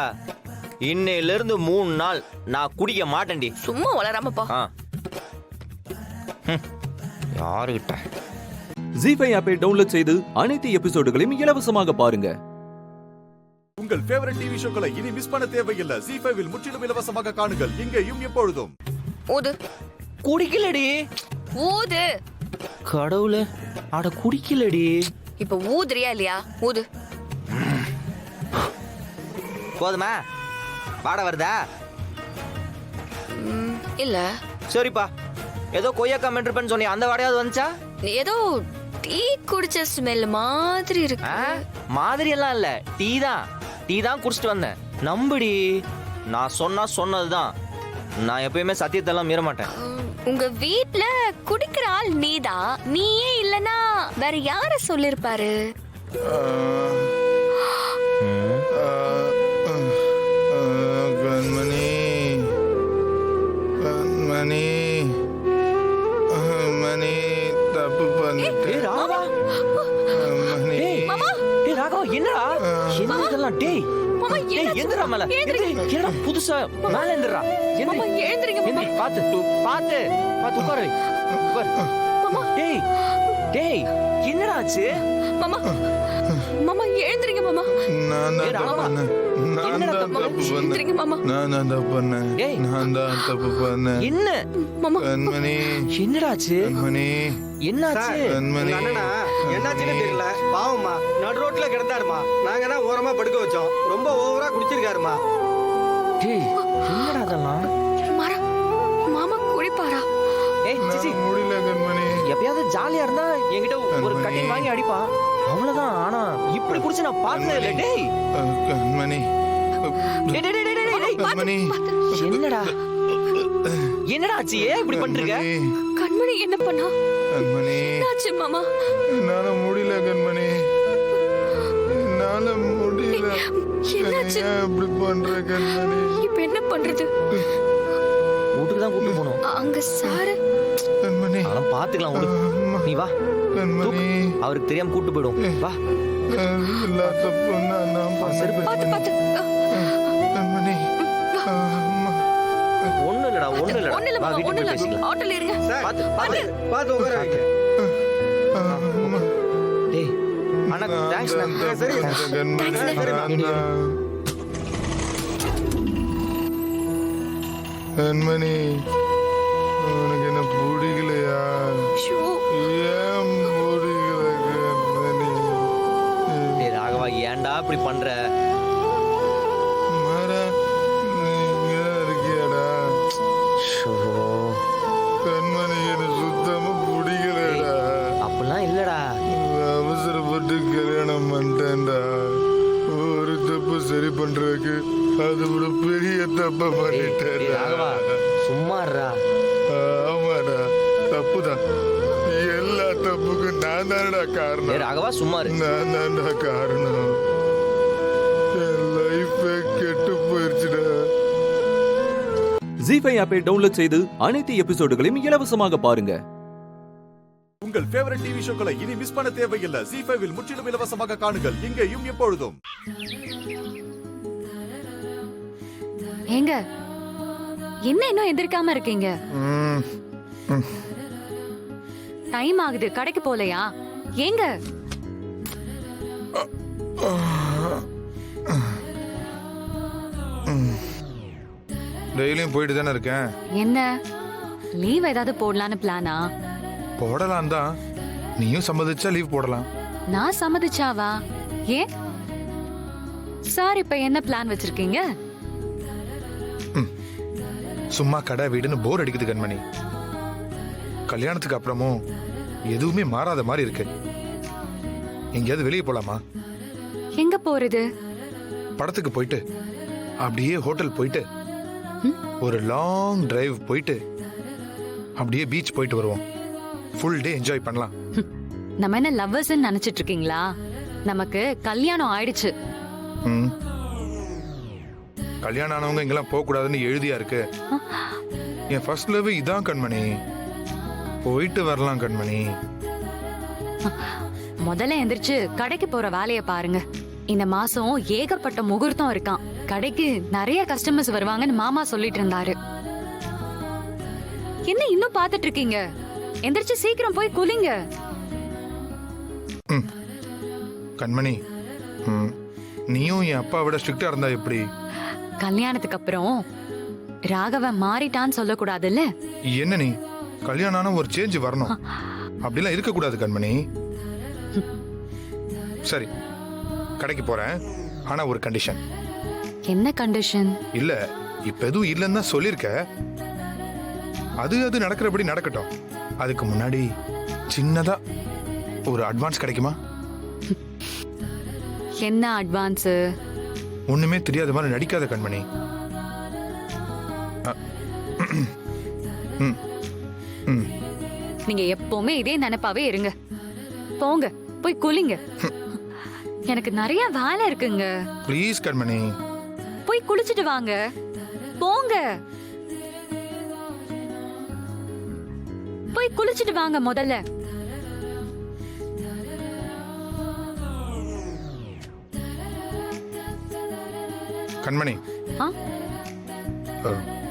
இன்னையில இருந்து 3 நாள் நான் குடிக்க மாட்டேன்டி. சும்மா வளராம போ. யாருகிட்ட? ஜீஃபை ஆப்பை டவுன்லோட் செய்து அனைத்து எபிசோடுகளையும் இலவசமாக பாருங்க. உங்கள் ஃபேவரட் டிவி ஷோக்களை இனி மிஸ் பண்ண தேவையில்லை. ஜீஃபைவில் முற்றிலும் இலவசமாக காணுங்கள் இங்கேயும் எப்பொழுதும். ஊது. குடிக்கலடி. ஊது. கடவுளே, அட குடிக்கலடி. இப்ப ஊதுறியா இல்லையா? ஊது. போதுமா? பாட வருதா? இல்ல. சரிப்பா, ஏதோ கொய்யாக்கா மென்றுப்பேன்னு சொன்னி அந்த வாடையாவது வந்துச்சா? ஏதோ டீ குடிச்ச ஸ்மெல் மாதிரி இருக்கு. மாதிரி எல்லாம் இல்ல, டீ தான் குடிச்சிட்டு வந்தேன். நம்புடி, நான் சொன்னா சொன்னதுதான். நான் எப்பயுமே சத்தியத்தெல்லாம் மீற மாட்டேன். உங்க வீட்ல குடிக்கிற ஆள் நீதான். நீயே இல்லனா வேற யார சொல்லிருப்பாரு? கண்மணி கண்மணி மணி தப்பு பண்ணிட்டேன். என்னடா என்ன எந்திரா மேல என்னடா புதுசா மேல எந்திரா மாமா எழுந்திருங்க மாமா. பாத்து பாத்து பாத்து உட்காரு உட்காரு. டேய் டேய் என்னடா ஆச்சு மாமா மாமா எழுந்திருங்க மாமா. நான் ஏய், ராகவா. தான் தப்பு எழுந்திருங்க மாமா. பண்ணேன் நான் தான் பண்ணேன் நான் தான் தப்பு பண்ணேன் என்ன மாமா கண்மணி என்னடா ஆச்சு கண்மணி என்னாச்சு கண்மணி என்னாச்சுன்னு தெரியல பாவம்மா நடு ரோட்ல கிடந்தாருமா நாங்க தான் ஓரமா படுக்க வச்சோம் ரொம்ப ஓவரா குடிச்சிருக்காருமா டேய் என்னடா அதெல்லாம் மாறா மாமா குடிப்பாரா? ஏய் சிச்சி முடியல கண்மணி எப்பயாவது ஜாலியா இருந்தா என்கிட்ட ஒரு கட்டிங் வாங்கி அடிப்பான் அவ்வளவுதான். ஆனா இப்படி குடிச்சு நான் பார்த்ததே இல்ல. டேய் கண்மணி டேய் டேய் டேய் டேய் டேய் கண்மணி என்னடா என்னடா ஆச்சு ஏன் இப்படி பண்றீங்க? கண்மணி என்ன பண்ணா? கண்மணி என்னாச்சு மாமா? என்னால முடியல கண்மணி என்னால முடியல. என்னாச்சு? ஏன் இப்படி பண்ற கண்மணி? இப்ப என்ன பண்றது? வீட்டுக்கு தான் கூட்டு போகணும். அங்க சாரு கண்மணி அதெல்லாம் பாத்துக்கலாம் விடு. நீ வா கண்மணி அவருக்கு தெரியாம கூட்டு போயிடும். வா எல்லா தப்பும் நான் செருப்பு பாத்து பாத்து. கண்மணி ஒண்ணு இல்லடா ஒண்ணு இல்லடா. ஒண்ணு இல்ல வா மாமா வீட்டுக்கு ஒண்ணு போய் இல்ல. பேசிக்கலாம். ஆட்டோல இருங்க. பாத்து பாத்து பாத்து உட்கார வைங்க. டேய் அண்ணா தேங்க்ஸ் அண்ணா. சரி கண்மணி உனக்கு என்ன பிடிக்கலையா? ஏன் பிடிக்கல கண்மணி? டேய் ராகவா ஏன்டா இப்படி பண்ற? மாறா நீ இங்கதான் இருக்கியாடா? கண்மணி எனக்கு சுத்தமா பிடிக்கலடா. அப்படிலாம் இல்லடா. அவசரப்பட்டு கல்யாணம் பண்ணிட்டேன்டா. ஒரு தப்பு சரி பண்றதுக்கு அது விட பெரிய தப்ப பண்ணிட்டேன். ராகவா சும்மா இருடா. ஆமாடா தப்புதான். எல்லா தப்புக்கும் நான் தானடா காரணம். டேய் ராகவா சும்மா இரு. நான் தான்டா காரணம். என் லைஃபே கெட்டு போயிருச்சுடா. ஜீஃபை ஆப்பை டவுன்லோட் செய்து அனைத்து எபிசோடுகளையும் இலவசமாக பாருங்க. உங்கள் ஃபேவரட் டிவி ஷோக்களை இனி மிஸ் பண்ண தேவையில்லை. ஜீ5 முற்றிலும் இலவசமாக காணுங்கள் இங்கேயும் எப்பொழுதும். ஏங்க என்ன இன்னும் எந்திரிக்காம இருக்கீங்க? டைம் ஆகுது, கடைக்கு போலையா? ஏங்க டெய்லியும் போயிட்டு தானே இருக்கேன். என்ன லீவ் ஏதாவது போடலான்னு பிளானா? போடலாம் தான். நீயும் சம்மதிச்சா லீவ் போடலாம். நான் சம்மதிச்சாவா? ஏன் சார் இப்ப என்ன பிளான் வச்சிருக்கீங்க? சும்மா கடை வீடுன்னு போர் அடிக்குது கண்மணி. கல்யாணத்துக்கு அப்புறமும் எதுவுமே மாறாத மாதிரி இருக்கு. எங்கேயாவது வெளியே போலாமா? எங்க போறது? படத்துக்கு போயிட்டு அப்படியே ஹோட்டல் போயிட்டு ஒரு லாங் டிரைவ் போயிட்டு அப்படியே பீச் போயிட்டு வருவோம். ஃபுல் டே என்ஜாய் பண்ணலாம். நம்ம என்ன லவ்வர்ஸ் நினைச்சிட்டு இருக்கீங்களா? நமக்கு கல்யாணம் ஆயிடுச்சு. கல்யாணம் ஆனவங்க இங்கெல்லாம் போக கூடாதுன்னு எழுதியா இருக்கு. என் ஃபர்ஸ்ட் லவ் இதான் கண்மணி. போயிட்டு வரலாம் கண்மணி. முதல்ல எந்திரிச்சு கடைக்கு போற வேலைய பாருங்க. இந்த மாசம் ஏகப்பட்ட முகூர்த்தம் இருக்கான். கடைக்கு நிறைய கஸ்டமர்ஸ் வருவாங்கன்னு மாமா சொல்லிட்டு இருந்தாரு. என்ன இன்னும் பாத்துட்டு இருக்கீங்க? எந்திரிச்சு சீக்கிரம் போய் குளிங்க. கண்மணி நீயும் என் அப்பா விட ஸ்ட்ரிக்டா இருந்தா எப்படி? கல்யாணத்துக்கு அப்புறம் ராகவன் மாறிட்டான்னு சொல்லக்கூடாதுல்ல? என்ன நீ கல்யாணம் ஆன ஒரு சேஞ்ச் வரணும். அப்படிலாம் இருக்க கூடாது கண்மணி. சரி கடைக்கு போறேன். ஆனா ஒரு கண்டிஷன். என்ன கண்டிஷன்? இல்ல இப்ப எதுவும் இல்லைன்னு தான் சொல்லிருக்க. அது நடக்கிறபடி நடக்கட்டும். அதுக்கு முன்னாடி சின்னதா ஒரு அட்வான்ஸ் கிடைக்குமா? என்ன அட்வான்ஸ்? ஒண்ணுமே தெரியாத மாதிரி நடிக்காத கண்மணி. நீங்க எப்பவுமே இதே நினைப்பாவே இருங்க. போங்க போய் குளிங்க. எனக்கு நிறைய வேலை இருக்குங்க. ப்ளீஸ் கண்மணி. போய் குளிச்சிட்டு வாங்க. போங்க போய் குளிச்சிட்டு வாங்க முதல்ல. கண்மணி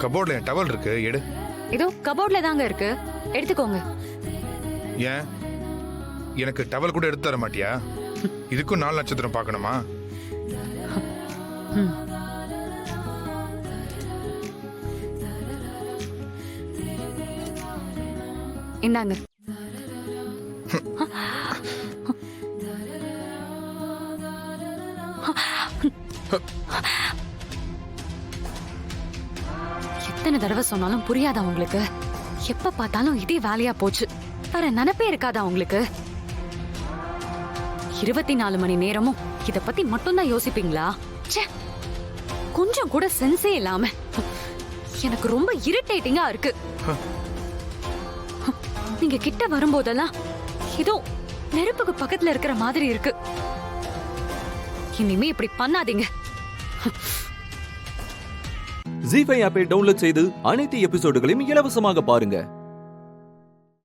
கபோர்ட்ல என் டவல் இருக்கு, எடு. இதோ கபோர்ட்ல தாங்க இருக்கு, எடுத்துக்கோங்க. ஏன் எனக்கு டவல் கூட எடுத்து தர மாட்டியா? இதுக்கும் 4 நட்சத்திரம் பார்க்கணுமா? இந்தாங்க. எத்தனை தடவை சொன்னாலும் புரியாதா உங்களுக்கு? எப்ப பார்த்தாலும் இதே வேலையா போச்சு. வேற நினைப்பே இருக்காதா உங்களுக்கு? 24 மணி நேரமும் இத பத்தி மட்டும்தான் யோசிப்பீங்களா? ச்சே, கொஞ்சம் கூட சென்ஸே இல்லாம எனக்கு ரொம்ப இரிட்டேட்டிங்கா இருக்கு. நீங்க கிட்ட வரும்போதெல்லாம் ஏதோ நெருப்புக்கு பக்கத்துல இருக்கிற மாதிரி இருக்கு. இனிமே இப்படி பண்ணாதீங்க. ஜீ5 ஆப்பை டவுன்லோட் செய்து அனைத்து எபிசோடுகளையும் இலவசமாக பாருங்க.